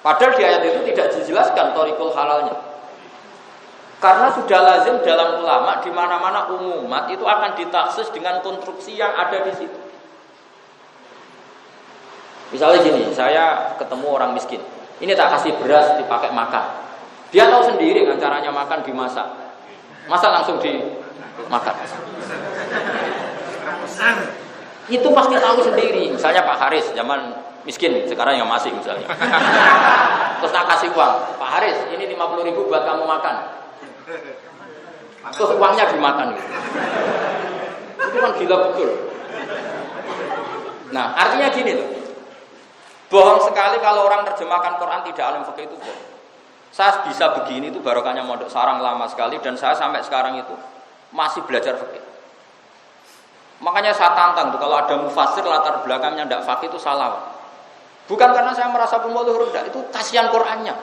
Padahal di ayat itu tidak dijelaskan thariqul halalnya. Karena sudah lazim dalam ulama di mana-mana umumat itu akan ditaksis dengan konstruksi yang ada di situ. Misalnya gini, saya ketemu orang miskin. Ini tak kasih beras dipakai makan. Dia tahu sendiri kan caranya makan dimasak. Masa langsung dimakan. Itu pasti tahu sendiri. Misalnya Pak Haris zaman miskin, sekarang yang masih misalnya. Terus tak kasih uang, Pak Haris, ini 50.000 buat kamu makan. Terus uangnya dimakan gitu. Itu kan gila betul. Nah, artinya gini loh. Bohong sekali kalau orang terjemahkan Quran tidak alim fikih itu bohong. Saya bisa begini itu barokahnya mondok sarang lama sekali dan saya sampai sekarang itu masih belajar fikih. Makanya saya tantang tuh kalau ada mufassir latar belakangnya tidak fikih itu salah. Bukan karena saya merasa pemuluh rendah, itu kasihan Qurannya.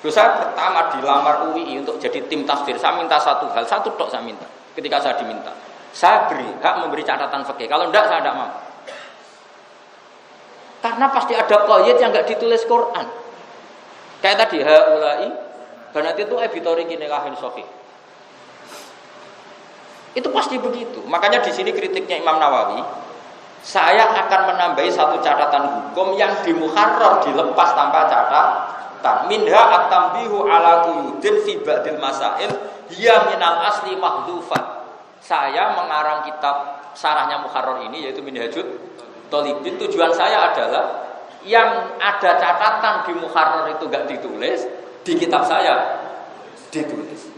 Terus saya pertama dilamar UI untuk jadi tim tafsir, saya minta satu hal, satu tok saya minta. Ketika saya diminta, saya beri hak memberi catatan fikih. Kalau tidak saya tidak mau. Karena pasti ada qayyid yang enggak ditulis Quran. Kayak tadi haulai banat itu ebitori kinekahin sahih. Itu pasti begitu. Makanya di sini kritiknya Imam Nawawi, saya akan menambahi satu catatan hukum yang di mukharrar dilepas tanpa catatan. Minha at-tambihu ala quyudin fi ba'dil masail hiya minal asli mahdhufat. Saya mengarang kitab sarahnya mukharrar ini yaitu Minhajut Thalibin. Tujuan saya adalah yang ada catatan di mukharrar itu enggak ditulis, di kitab saya ditulis.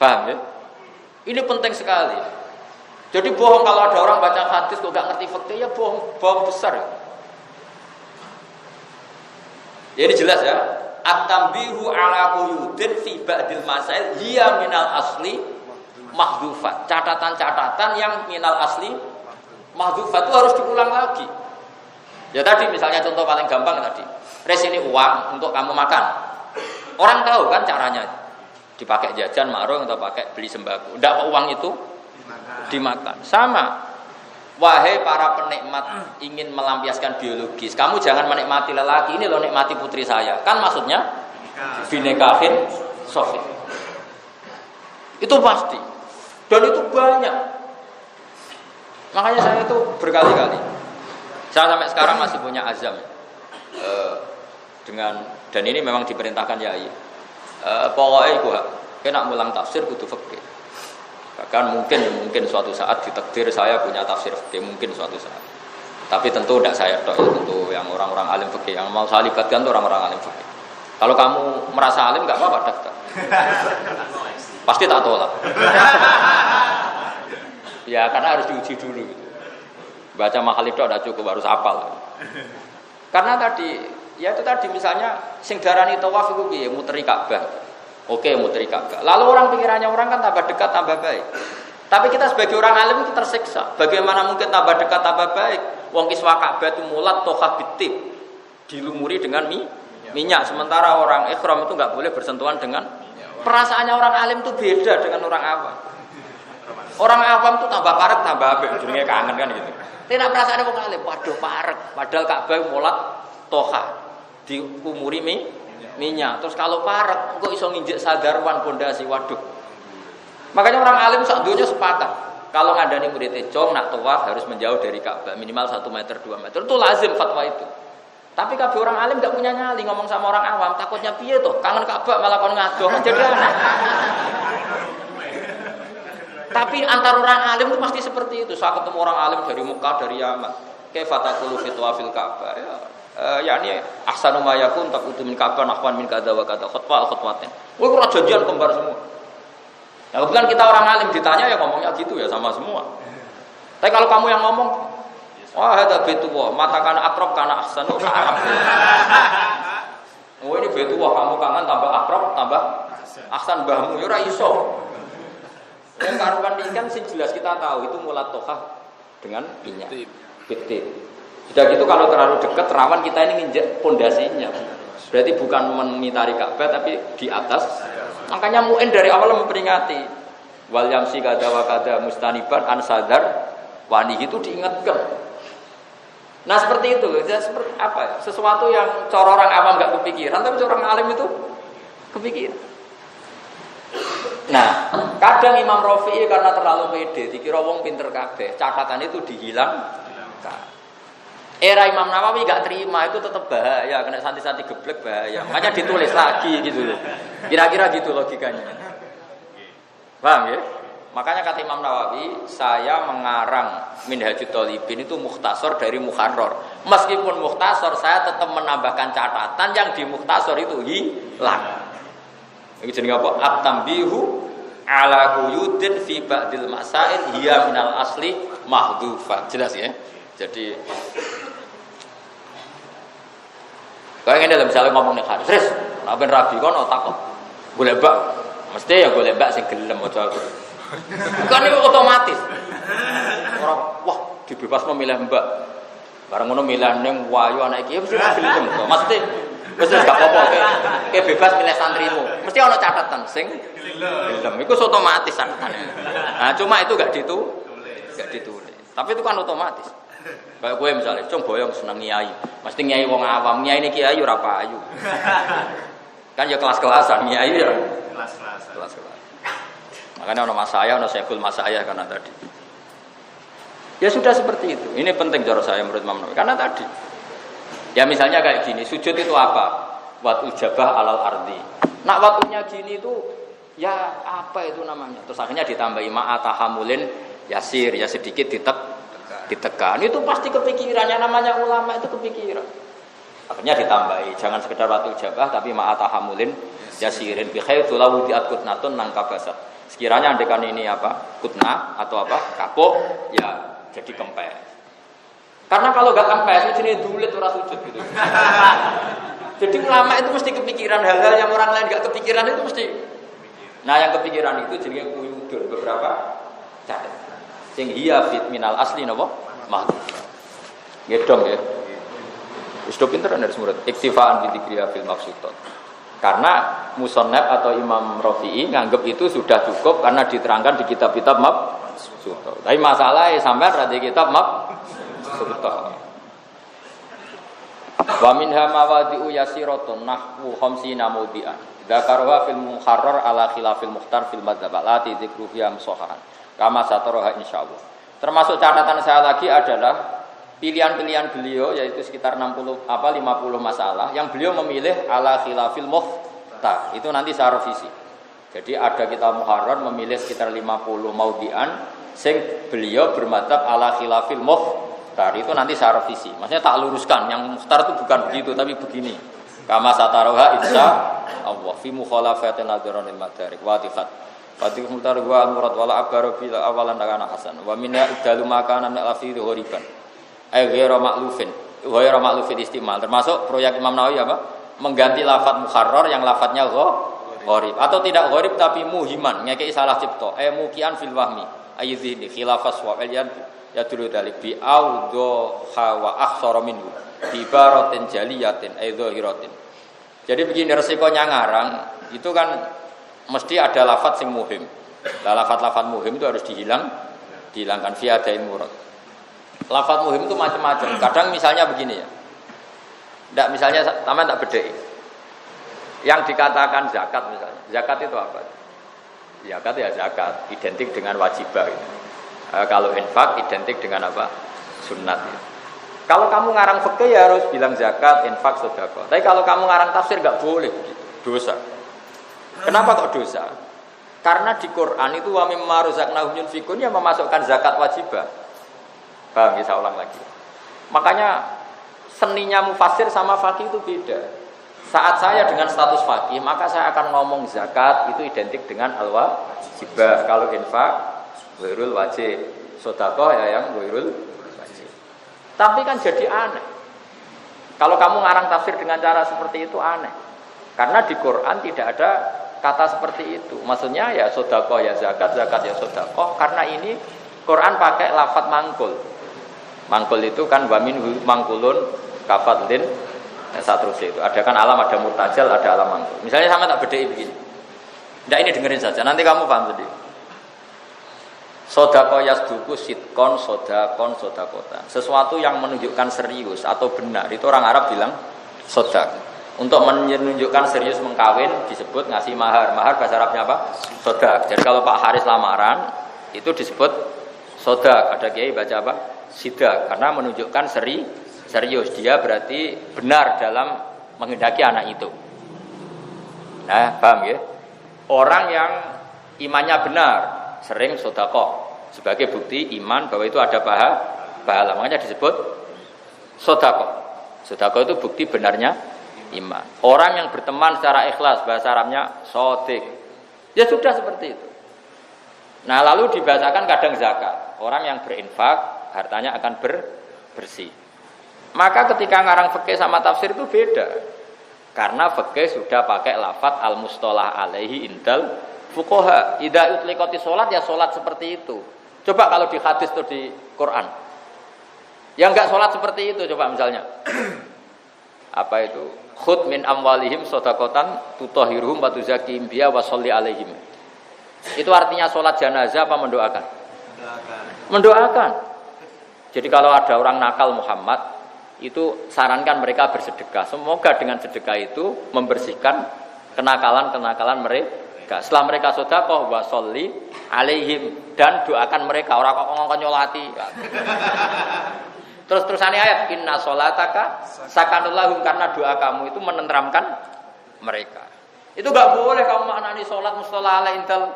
Paham ya? Ini penting sekali. Jadi bohong kalau ada orang baca hadis kok gak ngerti fikih ya bohong besar. Ya ini jelas ya. At-tambihu ala quyudin fi ba'dil masail hiya minal asli mahdhufat. Catatan-catatan yang minal asli mahdhufat itu harus diulang lagi. Ya tadi misalnya contoh paling gampang tadi. Res ini uang untuk kamu makan. Orang tahu kan caranya. Dipakai jajan marung atau pakai beli sembako. Enggak uang itu dimakan. Sama. Wahai para penikmat ingin melampiaskan biologis, kamu jangan menikmati lelaki ini loh, nikmati putri saya. Kan maksudnya binekahin sofi. Itu pasti. Dan itu banyak. Makanya saya itu berkali-kali. Saya sampai sekarang masih punya azam dan ini memang diperintahkan yai. Pokoknya gue kena mulang tafsir kudu fikih. Bahkan mungkin suatu saat ditakdir saya punya tafsir fikih, mungkin suatu saat. Tapi tentu tidak saya tok, ya, tentu yang orang-orang alim fikih yang mau saya libatkan itu orang-orang alim fikih. Kalau kamu merasa alim nggak apa-apa daftar. Pasti tak tolak. Ya karena harus diuji dulu. Gitu. Baca mahal itu tidak cukup, harus hafal. Karena tadi, ya itu tadi misalnya sing darani tawaf itu piye muteri Ka'bah. Oke, muteri Ka'bah. Lalu orang pikirannya orang kan tambah dekat tambah baik. Tapi kita sebagai orang alim itu tersiksa. Bagaimana mungkin tambah dekat tambah baik? Wong kiswa Ka'bah itu mulat tohah bitib, dilumuri dengan minyak. Sementara orang ikhram itu nggak boleh bersentuhan dengan. Perasaannya orang alim itu beda dengan orang awam. Orang awam itu tambah parek tambah apik, jenenge kangen kan gitu. Tidak perasaannya orang alim, waduh parek. Padahal Ka'bah mulat tohah, diumuri minyak. Terus kalau parek kok iso nginjek sadarwan pondasi, waduh. Makanya orang alim sak dunya sepakat kalau ngandani muridnya cong nak tawaf harus menjauh dari Ka'bah minimal 1 meter 2 meter. Itu lazim fatwa itu. Tapi kabeh orang alim enggak punya nyali ngomong sama orang awam, takutnya piye toh? Kangen Ka'bah malah kon ngadoh jadi aneh. Tapi antar orang alim itu pasti seperti itu. Saya ketemu orang alim dari Mekah, dari Yaman. Kaifa taqulu fi tawafil Ka'bah? Yani ahsanu ma yakun taqutu min Ka'bah nahwan min kadza wa kadza khutwatin. Woi ora janjian kembar semua. Nah, kebetulan kita orang alim ditanya ya ngomongnya gitu ya sama semua. Tapi kalau kamu yang ngomong, wah hadza baitullah, mata kana akrab kana ahsanu arab. Oh ini baitullah kamu kangen tambah akrab tambah ahsan mbahmu ya ora iso. Yang karuan ikan sih jelas kita tahu itu mulat tohah dengan minyak. Bitib. Sudah gitu kalau terlalu dekat rawan kita ini nginjek pondasinya. Berarti bukan mengitari Ka'bah tapi di atas. Makanya Mu'in dari awal memperingati wal yamsi kada wa kada mustaniban an sadar wani itu diingatkan. Nah seperti itu, seperti apa ya? Sesuatu yang cara orang awam enggak kepikiran tapi orang alim itu kepikiran. Nah, kadang Imam Rafi'i karena terlalu pede dikira wong pinter kabeh, catatan itu dihilangkan. Era Imam Nawawi gak terima itu tetap bahaya, kena santi-santi geblek bahaya. Makanya ditulis lagi gitu loh. Kira-kira gitu logikanya. Paham ya? Makanya kata Imam Nawawi, saya mengarang Minhajut Thalibin itu mukhtasar dari Mukharrar. Meskipun mukhtasar, saya tetap menambahkan catatan yang di mukhtasar itu hilang. Ini jenenge apa? At-tambihu ala quyudin fi ba'dil masail hiya minal asli mahdhufat. Jelas ya? Jadi kayak ngene lho misalnya ngomong nek hadis, "Res, nek ben rabi kono takok. Golek mbak." Mesti ya golek mbak sing gelem aja. Kan itu otomatis. Orang wah dibebasno milih mbak. Bareng ngono milih ning wayu anak iki mesti gelem to. Mesti gak apa-apa kayak bebas milih santrimu. Mesti ana catatan sing gelem. Iku otomatis catatane. Nah, cuma itu gak ditulis. Tapi itu kan otomatis. Kayak gue misalnya, cung boyong seneng nyai, mesti nyai wong awam, nyai ini kiai ora payu. Kan ya kelas-kelasan nyai ya. Kelas-kelas. Makanya ono mas saya, ono Syekhul mas saya karena tadi. Ya sudah seperti itu. Ini penting cara saya menurut Imam Nawawi. Karena tadi, ya misalnya kayak gini, sujud itu apa? Watu jabah alal ardi. Nak waktunya gini itu, ya apa itu namanya? Terus akhirnya ditambahi ma'atahamulin yasir, ya sedikit ditekan. Itu pasti kepikirannya, namanya ulama itu kepikiran. Akhirnya ditambahi, jangan sekedar watu jabah, tapi ma'atahamulin yasirin. Bikhair tulawu diatkut natun nangkabasat. Sekiranya andekan ini apa? Kutna atau apa? Kapuk, ya jadi kempes. Karena kalau nggak kempes, jenis dulit ora sujud gitu. Jadi ulama itu mesti kepikiran hal-hal yang orang lain nggak kepikiran itu mesti. Nah yang kepikiran itu jadi kuyudur beberapa cara. Sing hiya fit minal asli napa? Mahdu. Gedong ya. Wis do pinter dari murid. Iktifaan bi dzikriya fil maqsudat. Karena Musannaf atau Imam Rafi'i nganggep itu sudah cukup karena diterangkan di kitab-kitab maqsudat. Tapi masalahnya sampean ra di kitab maqsudat. Wa minha mawadi'u yasiratun nahwu khamsina mawdi'an. Dzakaruha fil muharrar ala khilafil mukhtar fil madzhab lati dzikru fiha musahahan. Kama sataraha insyaallah. Termasuk catatan saya lagi adalah pilihan-pilihan beliau yaitu sekitar 50 masalah yang beliau memilih ala khilafil mukhtar. Itu nanti saya revisi. Jadi ada kitab muharrar memilih sekitar 50 mawdi'an sing beliau bermadzhab ala khilafil mukhtar. Itu nanti saya revisi. Maksudnya tak luruskan. Yang mukhtar itu bukan begitu tapi begini. Kama sataraha insyaallah fi mukhalafatin nadharanil madarik wa tifat. Fatih mutar wa murad wala akbar bil awalan kana hasan. Wa minna idalu makanan lafi ghoriban. Ghairu ma'lufin istimal. Termasuk proyek Imam Nawawi apa? Mengganti lafaz mukharrar yang lafadznya gharib atau tidak gharib tapi muhiman, ngekeki salah cipta. Mukian fil wahmi. Ayidhi khilafas wa aliyan ya dulu dalik bi audha wa akhsara minhu. Bi baratin jaliyatin dzahiratin. Jadi begini resikonya ngarang itu kan mesti ada lafaz sing muhim. Lah lafaz-lafaz muhim itu harus dihilangkan via dain murad. Lafaz muhim itu macam-macam. Kadang misalnya begini ya. Ndak misalnya taman tak bedheki. Yang dikatakan zakat misalnya. Zakat itu apa? Zakat ya zakat, identik dengan wajibah. Kalau infak identik dengan apa? Sunnat. Kalau kamu ngarang fikih ya harus bilang zakat, infak, sedekah. Tapi kalau kamu ngarang tafsir enggak boleh begitu. Dosa. Kenapa kok dosa? Karena di Quran itu wa mimma razaqnahum yunfiqun yang memasukkan zakat wajibah. Paham ya, saya ulang lagi. Makanya seninya mufassir sama faqih itu beda. Saat saya dengan status faqih, maka saya akan ngomong zakat itu identik dengan al-wajibah. Kalau infak ghairul wajib, sedekah ya yang ghairul wajib. Tapi kan jadi aneh. Kalau kamu ngarang tafsir dengan cara seperti itu aneh. Karena di Quran tidak ada kata seperti itu. Maksudnya ya sedekah ya zakat, zakat ya sedekah. Karena ini Quran pakai lafaz mangkul. Mangkul itu kan wamin mangkulun kafadlin seterusnya itu. Ada kan alam, ada murtajal, ada alam mangkul. Misalnya sama tak bedai begini. Nah ini dengerin saja. Nanti kamu paham tadi. Sodako yasduku sitkon sodakotan. Sesuatu yang menunjukkan serius atau benar. Itu orang Arab bilang sodak. Untuk menunjukkan serius mengkawin disebut ngasih mahar. Mahar bahasa Arabnya apa? Sodak. Jadi kalau Pak Haris lamaran itu disebut sodak. Ada kiai baca apa? Sidak. Karena menunjukkan serius. Dia berarti benar dalam menghendaki anak itu. Nah, paham ya? Orang yang imannya benar sering sodakoh sebagai bukti iman bahwa itu ada pahala. Makanya disebut sodakoh. Sodakoh itu bukti benarnya iman. Orang yang berteman secara ikhlas bahasa Arabnya sodik. Ya sudah seperti itu. Nah lalu dibahasakan kadang zakat. Orang yang berinfak hartanya akan bersih. Maka ketika ngarang fikih sama tafsir itu beda. Karena fikih sudah pakai lafaz al-mustalah alaihi indal fuqaha. Idza utliqati salat ya salat seperti itu. Coba kalau di hadis atau di Quran. Yang enggak salat seperti itu coba misalnya. Apa itu? Khud min amwalihim shadaqatan tutahhiruhum wa tuzakkihim biha wa sholli alaihim. Itu artinya salat jenazah apa mendoakan? Mendoakan. Jadi kalau ada orang nakal Muhammad itu sarankan mereka bersedekah. Semoga dengan sedekah itu membersihkan kenakalan-kenakalan mereka. Setelah mereka sedekah wa sholli alaihim dan doakan mereka. Orang kok ngomong nyolati. Terus-terusannya ayat inna sholataka sakanul lahum karena doa kamu itu menenteramkan mereka. Itu enggak boleh kamu maknani sholat mustalah ala intal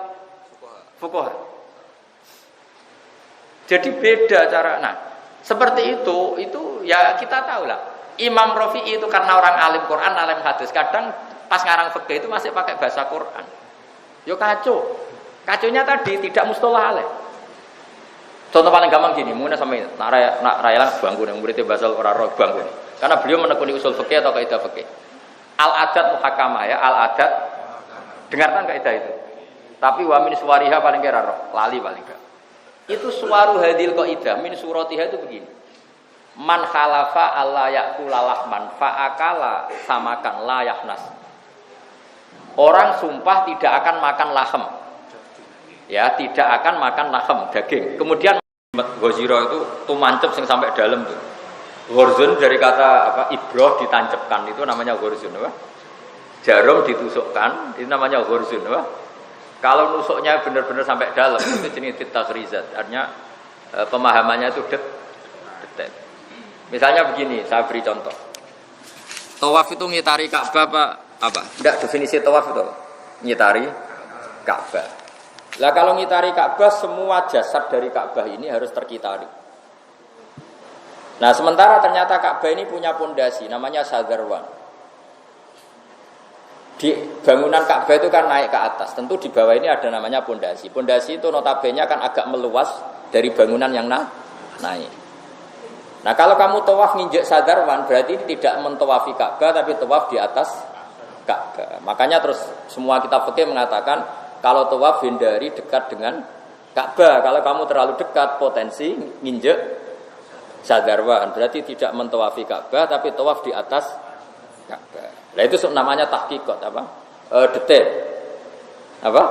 fuqaha. Jadi beda cara. Nah, seperti itu ya kita tahu lah. Imam Rafi'i itu karena orang alim Quran, alim hadis. Kadang pas ngarang fikih itu masih pakai bahasa Quran. Yo kacau. Kacunya tadi tidak mustolah alaih. Contoh paling gampang gini, mungkin sampai nak rayalan bangku nih, muridnya basal orang roh bangku nih. Karena beliau menekuni usul fikih atau kaidah fikih. Al-adat muhakamah ya, al-adat. Dengarkan kaidah itu. Tapi wa min suwariha paling kira roh, lali paling kira. Itu suwaru hadil kaidah min suratiha itu begini. Man khalafa alla yakula lahman fa'akala samakan la yahnas. Orang sumpah tidak akan makan lahem. Ya, tidak akan makan lahem, daging. Kemudian goziro itu tuh mancep sing sampai dalam tuh. Ghorzun dari kata apa? Ibroh ditancapkan itu namanya ghorzun, apa? Jarum ditusukkan itu namanya ghorzun, apa? Kalau nusuknya benar-benar sampai dalam itu jenis tasrizat. Artinya pemahamannya itu detail. Misalnya begini, saya beri contoh. Tawaf itu ngitari Ka'bah apa? Tidak, definisi tawaf itu ngitari Ka'bah. Lah kalau ngitari Ka'bah semua jasad dari Ka'bah ini harus terkitari. Nah, sementara ternyata Ka'bah ini punya pondasi namanya Sadarwan. Di bangunan Ka'bah itu kan naik ke atas. Tentu di bawah ini ada namanya pondasi. Pondasi itu notabene kan agak meluas dari bangunan yang naik. Nah, kalau kamu tawaf nginjek Sadarwan berarti ini tidak mentowafi Ka'bah tapi tawaf di atas Ka'bah. Makanya terus semua kitab fikih mengatakan kalau tawaf hindari dekat dengan Ka'bah. Kalau kamu terlalu dekat potensi nginjek Sadarwan. Berarti tidak mentawafi Ka'bah tapi tawaf di atas Ka'bah. Nah itu namanya tahqiqat apa? Detail. Apa?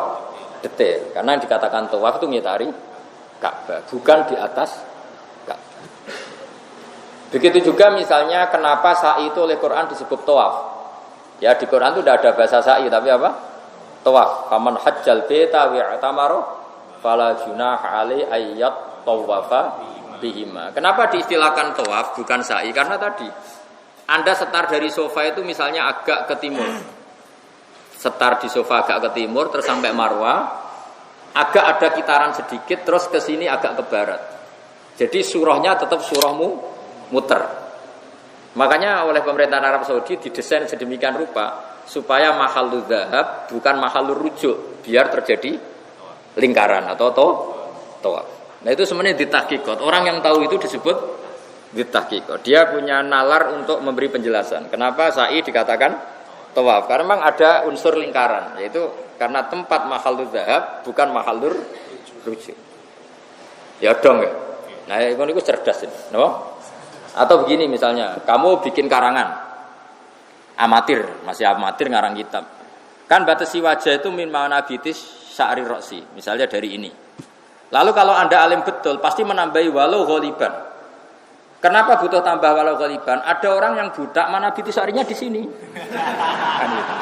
Detail. Karena yang dikatakan tawaf itu ngitari Ka'bah, bukan di atas Ka'bah. Begitu juga misalnya kenapa sa'i itu oleh Quran disebut tawaf. Ya di Quran itu tidak ada bahasa sa'i tapi apa? Tawaf. Faman hajjal baita wa'tamara fala junaha alai ayyat tawafa bihima. Kenapa diistilahkan tawaf bukan sa'i? Karena tadi Anda setar dari sofa itu misalnya agak ke timur. Setar di sofa agak ke timur terus sampai Marwah, agak ada kitaran sedikit terus ke sini agak ke barat. Jadi surahnya tetap surahmu muter. Makanya oleh pemerintah Arab Saudi didesain sedemikian rupa supaya mahallul dzahab bukan mahallul rujuk, biar terjadi lingkaran atau tawaf. Nah itu sebenarnya ditahqiqat. Orang yang tahu itu disebut ditahqiqat. Dia punya nalar untuk memberi penjelasan. Kenapa sa'i dikatakan tawaf? Karena memang ada unsur lingkaran, yaitu karena tempat mahallul dzahab bukan mahallul rujuk. Ya dong ya. Nah itu cerdas ini, no? Atau begini misalnya, kamu bikin karangan amatir, masih amatir ngarang kitab. Kan batasi wajah itu min manabitis sya'ri roksi, misalnya dari ini. Lalu kalau Anda alim betul, pasti menambahi walau ghaliban. Kenapa butuh tambah walau ghaliban? Ada orang yang budak manabitis sya'rinya di sini. Kan gitu.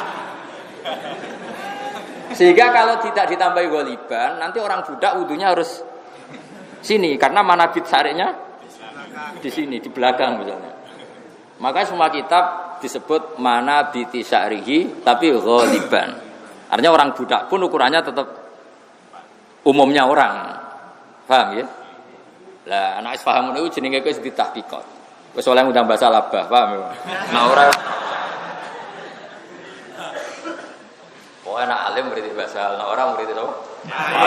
Sehingga kalau tidak ditambahi ghaliban, nanti orang budak wudunya harus sini karena manabit sya'rinya di sini, di belakang misalnya. Makanya semua kitab disebut mana biti sya'rihi tapi ghaliban. Artinya orang budak pun ukurannya tetap umumnya orang. Paham ya? Lah anak paham niku jenenge wis ditahqiqat. Wis oleh ngundang bahasa labah, paham ya? Nah ora anak alim murid bahasa, nah orang murid apa?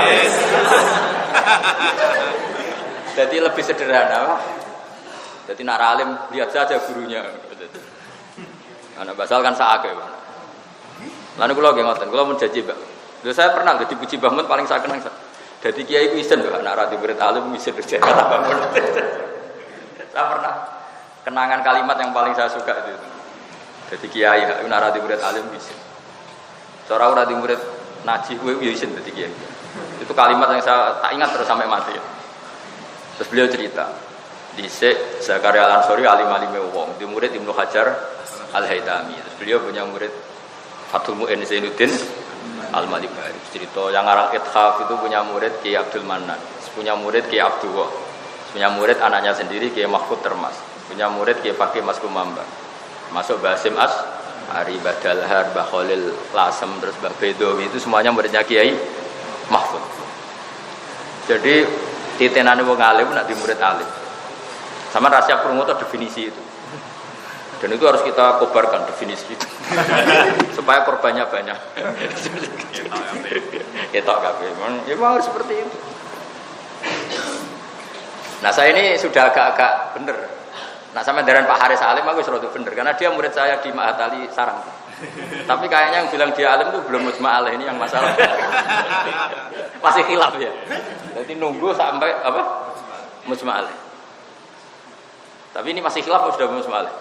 Yes. Jadi lebih sederhana, Pak. Jadi nak alim lihat saja gurunya. Anak basal kan saake, Pak. Lalu kula nggih ngoten, kula mun janji, Pak. Lha saya pernah jadi puji bangun paling saya kenang. Jadi kiai ku isen, Pak, nak rati murid alim isen kerja kata bangun. Saya pernah kenangan kalimat yang paling saya suka itu. Jadi kiai nak rati murid alim isen. Seorang rati murid najih kuwi isen dadi kiai. Itu kalimat yang saya tak ingat terus sampai mati. Terus beliau cerita, dhisik Zakaria Al-Ansori alim-alime wong, di murid Ibnu Hajar Al-Haytami. Terus beliau punya murid Fathul Mu'in Zainuddin Al-Malibari. Cerita yang ngarang Ithaf itu punya murid Kiai Abdul Manan, punya murid Kiai Abdullah, punya murid anaknya sendiri Kiai Mahfud Termas, punya murid Kiai Fakih Mas Kumamba. Masuk Basim As, Ari Badalhar, Mbah Khalil Lasem, terus Mbah Bedowi, itu semuanya muridnya Kiai Mahfud. Jadi titenane wong alim nak di murid alim. Sama rahasia krungu itu definisi itu. Dan itu harus kita kobarkan definisi itu. Supaya korbannya banyak. Ketok kabeh. Memang harus seperti itu. Nah, saya ini sudah agak-agak bener. Nah, sama dengan Pak Haris Alim aku sudah bener karena dia murid saya di Ma'had Ali Sarang. Tapi kayaknya yang bilang dia alim itu belum mujma' alaih, ini yang masalah. Masih khilaf ya. Jadi nunggu sampai apa? Mujma' alaih. Tapi ini masih khilaf sudah mujma' alaih.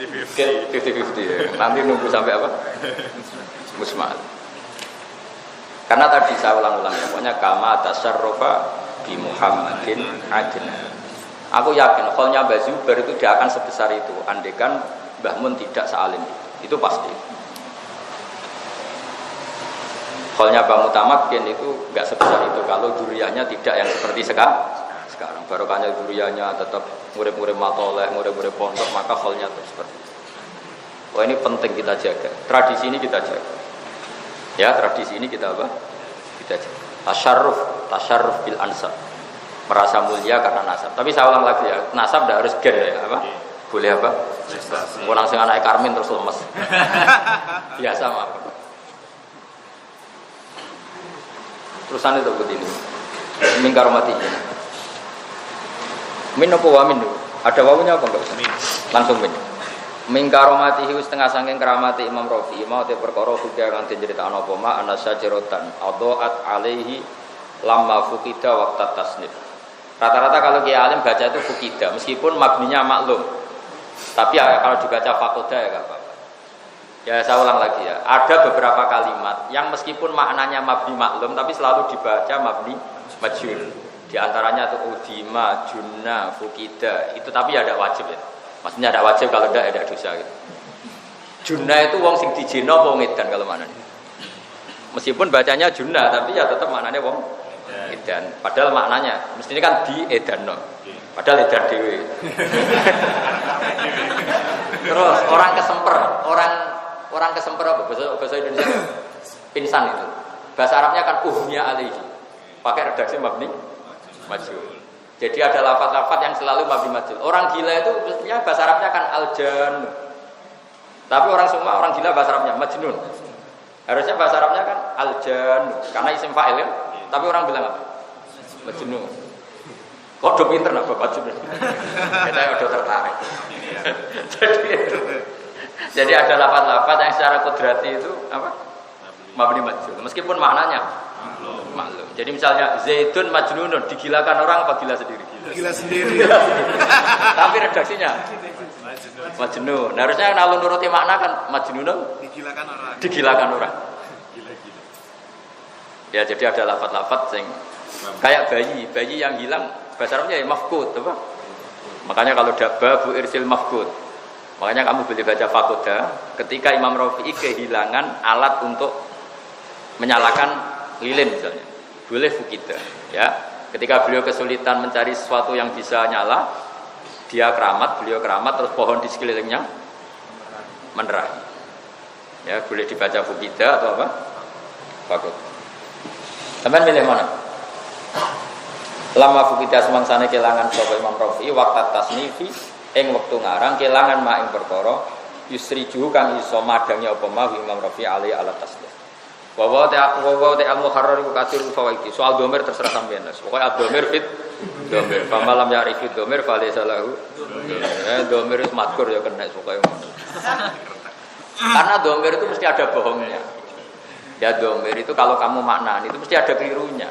50-50 ya. Nanti nunggu sampai apa? Mujma' alaih. Karena tadi saya ulang-ulang ya, pokoknya kama tasyarrufa bi Muhammadin adna. Aku yakin kholnya Mbah Zubair itu dia akan sebesar itu andaikan Mbah Mun tidak sealim itu pasti. Kholnya Mbah Mutamakin itu enggak sebesar itu kalau juriyahnya tidak yang seperti sekarang. Barokahnya juriyahnya tetap murid-murid matoleh, murid-murid pondok, maka kholnya tetap seperti itu. Wah, ini penting kita jaga. Tradisi ini kita jaga. Ya, tradisi ini kita apa? Kita jaga. Tasyarruf bil ansab. Merasa mulia karena nasab. Tapi saya ulang lagi ya, nasab tidak harus gen ya, apa? Boleh apa? Mau langsung anak Karmin terus lemes. Biasa mah. Terusan itu begini. Min karomati. Min apa wa min? Ada wawunya apa enggak? Langsung min. Min karomati setengah saking keramati Imam Rafi. Mau te perkara kudu kang diceritakno apa ma anasyajaratan adaat alaihi lamma fuqida waqta tasnif. Rata-rata kalau kiai alim baca itu fuqida meskipun mabninya maklum. Tapi ya, kalau dibaca fakoda ya enggak apa-apa. Ya saya ulang lagi ya. Ada beberapa kalimat yang meskipun maknanya mabni maklum tapi selalu dibaca mabni majhul. Di antaranya itu udima, junna, fuqida. Itu tapi ada wajib ya. Maksudnya ada wajib kalau tidak ada dosa gitu. Junna itu wong sing dijina apa wong edan kalau maknanya. Meskipun bacanya junna tapi ya tetap maknanya wong edan. Padahal maknanya mestinya kan di edanno. Padahal edan dhewe. Terus orang kesemper apa bahasa Indonesia? Pingsan itu. Bahasa Arabnya kan uhnya alaihi. Pakai redaksi mabni majhul. Jadi ada lafaz-lafaz yang selalu mabni majhul. Orang gila itu mestinya bahasa Arabnya kan aljan. Tapi orang gila bahasa Arabnya majnun. Harusnya bahasa Arabnya kan aljan karena isim fa'il kan. Tapi orang bilang apa? Majnun. Kok do pinter nak Bapak Majnun. Kita udah tertarik. Jadi ada lafaz-lafaz yang secara kudrati itu apa? Mabni majhul. Meskipun maknanya maklum. Jadi misalnya Zaidun majnunun, digilakan orang apa gila sendiri? Gila sendiri. Tapi redaksinya majnun. Nah, harusnya kalau nuruti makna kan majnunun digilakan orang. Gila-gila. Ya, jadi ada lafaz-lafaz yang kayak bayi yang hilang bahasa Arabnya ya mafqud, apa? Makanya kalau babu irsil mafqud. Makanya kamu boleh baca fakoda ketika Imam Rafi'i kehilangan alat untuk menyalakan lilin misalnya. Boleh fukida, ya. Ketika beliau kesulitan mencari sesuatu yang bisa nyala, beliau keramat terus pohon di sekelilingnya menerangi. Ya, boleh dibaca fukida atau apa? Fakod. Teman milih mana? Lama fukida semangsane kelangan sapa Imam Rafi'i waqt tasnifi ing wektu ngarang kelangan mak ing perkara yusriju kang iso madangi apa mah Imam Rafi'i alai ala tasnif. Wa al-muharrar iku katsir fawaidi. Soal domir terserah sampeyan. Pokoke ad-domir fit domir. Fa malam ya'rifu domir fa laysa lahu. Domir itu madkur ya kena pokoke ngono. Karena domir itu mesti ada bohongnya. Ya domir itu kalau kamu maknani itu mesti ada kelirunya.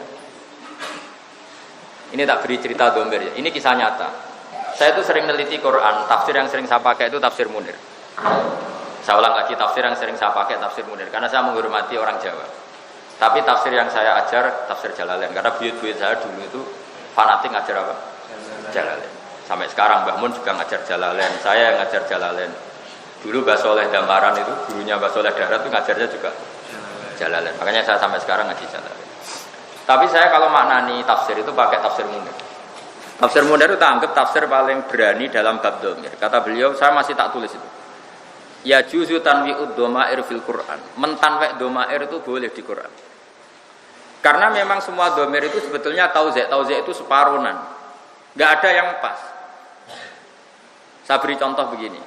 Ini tak beri cerita domir ya. Ini kisah nyata. Saya itu sering neliti Quran. Tafsir yang sering saya pakai itu tafsir Munir. Saya ulang lagi, tafsir yang sering saya pakai tafsir Munir karena saya menghormati orang Jawa. Tapi tafsir yang saya ajar tafsir Jalalain karena buyut-buyut saya dulu itu fanatik ngajar apa? Jalalain. Sampai sekarang Mbah Mun juga ngajar Jalalain, saya yang ngajar Jalalain. Dulu Mbah Soleh Damaran itu gurunya Mbah Soleh Darat itu ngajarnya juga Jalalain. Makanya saya sampai sekarang ngaji Jalalain. Tapi saya kalau maknani tafsir itu pakai tafsir Munir. Tafsir Munir itu tak anggap tafsir paling berani dalam bab dhamir. Kata beliau, saya masih tak tulis itu. Ya juzu tanwi'ud dhamair fil Quran. Mentanwek dhamair itu boleh di Quran. Karena memang semua dhamir itu sebetulnya tauzi' itu separuhan. Enggak ada yang pas. Saya beri contoh begini.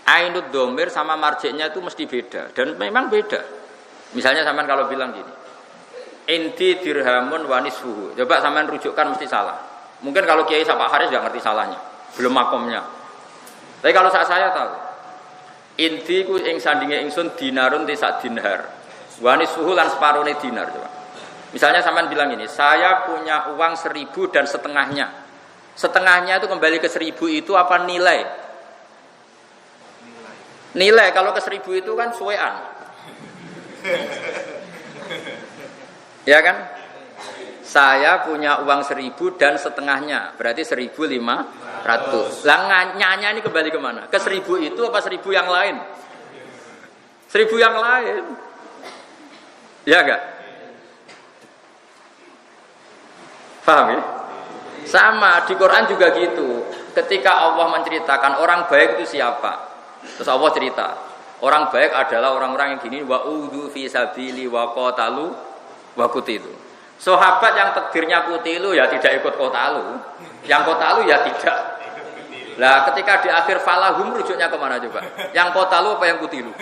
Ainud domir sama marjeknya itu mesti beda dan memang beda. Misalnya sampean kalau bilang gini, inti dirhamun wanisfuhu. Coba sampean rujukkan mesti salah. Mungkin kalau Kiai Pak Haris nggak ngerti salahnya, belum makomnya. Tapi kalau saya tahu, inti ku ing sandinge ingsun dinarun tisak dinar, wanisfuhu lan separone dinar. Coba. Misalnya sampean bilang ini, saya punya uang 1.000 dan setengahnya. Setengahnya itu kembali ke 1.000 itu apa nilai? Nilai kalau ke 1.000 itu kan suwean. Ya kan? Saya punya uang 1.000 dan setengahnya, berarti 1.500. Lah nyanya ini kembali kemana? Ke 1.000 itu apa 1.000 yang lain? 1.000 yang lain. Ya enggak? Paham ya? Sama di Quran juga gitu. Ketika Allah menceritakan orang baik itu siapa? Terus Allah cerita, orang baik adalah orang-orang yang gini, wa udhu fi sabili wa qatalu wa qutilu. Sahabat yang takdirnya qutilu ya tidak ikut qatalu, yang qatalu ya tidak. Lah ketika di akhir falahum rujuknya kemana coba? Yang qatalu apa yang qutilu?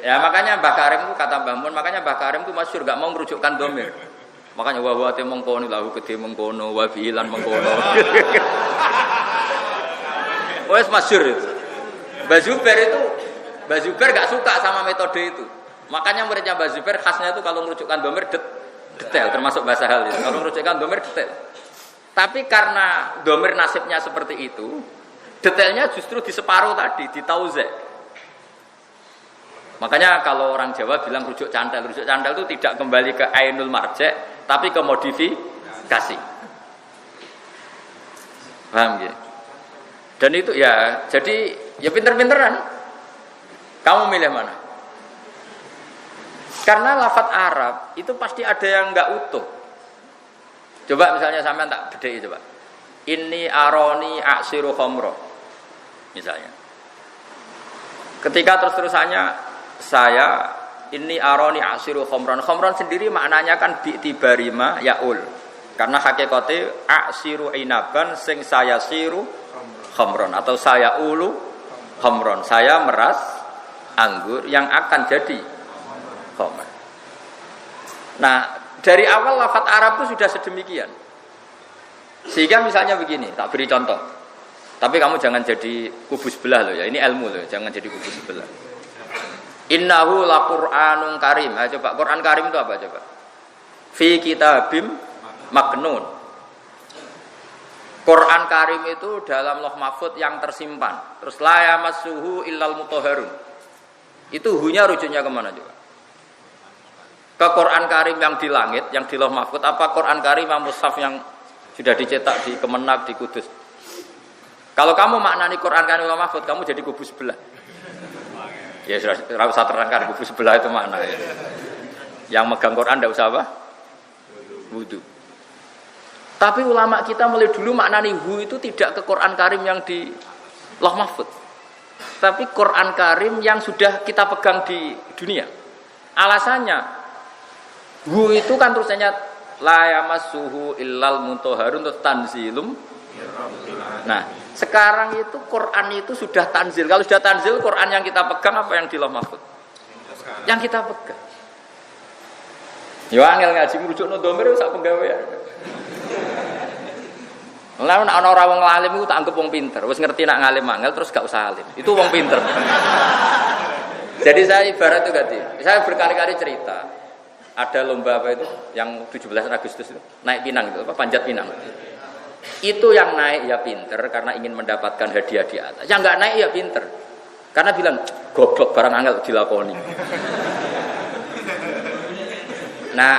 Ya makanya Mbah Karim itu kata Mbah Mun, makanya Mbah Karim itu masyhur gak mau merujukkan domir. Makanya wa te mengkono lahu gede mengkono wa bilan mengkono. Wes masyhur itu. Mbah Zubair gak suka sama metode itu. Makanya muridnya Mbah Zubair khasnya itu kalau merujukkan domir detail, termasuk bahasa hal itu. Kalau merujukkan domir detail. Tapi karena domir nasibnya seperti itu, detailnya justru di separuh tadi, di tauzek. Makanya kalau orang Jawa bilang rujuk cantel itu tidak kembali ke ainul marjek, tapi ke modifikasi. Paham ya? Dan itu ya, jadi ya pinter-pinteran. Kamu milih mana? Karena lafadz Arab itu pasti ada yang enggak utuh. Coba misalnya sampean tak bedheki coba. Inni aroni aksiru khamra. Misalnya. Ketika terus-terusannya saya inni aroni aksiru khamran. Khamran sendiri maknanya kan bi'tibarima yaul. Karena hakikate aksiru inaban sing saya siru khamron atau saya ulu khamron, saya meras anggur yang akan jadi khamr. Nah, dari awal lafadz Arab itu sudah sedemikian. Sehingga misalnya begini, tak beri contoh. Tapi kamu jangan jadi kubu sebelah loh ya. Ini ilmu loh, jangan jadi kubu sebelah. Innahu laqur'anun karim. Nah, coba Quran Karim itu apa coba? Fi kitabim maknun. Quran Karim itu dalam Lauh Mahfuz yang tersimpan. Terus la yamassuhu illal mutahharun. Itu hunya rujuknya kemana juga? Ke Quran Karim yang di langit, yang di Lauh Mahfuz, apa Quran Karim yang mushaf yang sudah dicetak di Kemenang di Kudus? Kalau kamu maknani Quran Karim Lauh Mahfuz, kamu jadi kubu sebelah. Ya sudah usah terangkan kubu sebelah itu makna ya. Yang megang Quran tidak usah apa? Wudu. Tapi ulama kita mulai dulu maknani hu itu tidak ke Quran Karim yang di Lauh Mahfuz. Tapi Quran Karim yang sudah kita pegang di dunia. Alasannya hu itu kan tulisannya la yamassuhu illal mutahharun tanzilum. Nah, sekarang itu Quran itu sudah tanzil. Kalau sudah tanzil, Quran yang kita pegang apa yang di Lauh Mahfuz? Yang kita pegang. Yo angel ngaji merujukno domir sak penggawean. Lah ana ora wong alim iku tak anggap wong pinter. Wis ngerti nak ngalim angel terus gak usah alim. Itu wong pinter. Jadi saya ibarat itu ganti. Saya berkali-kali cerita. Ada lomba apa itu yang 17 Agustus itu, naik pinang itu apa panjat pinang. Itu yang naik ya pinter karena ingin mendapatkan hadiah di atas. Yang enggak naik ya pinter. Karena bilang goblok barang angel dilakoni. Nah,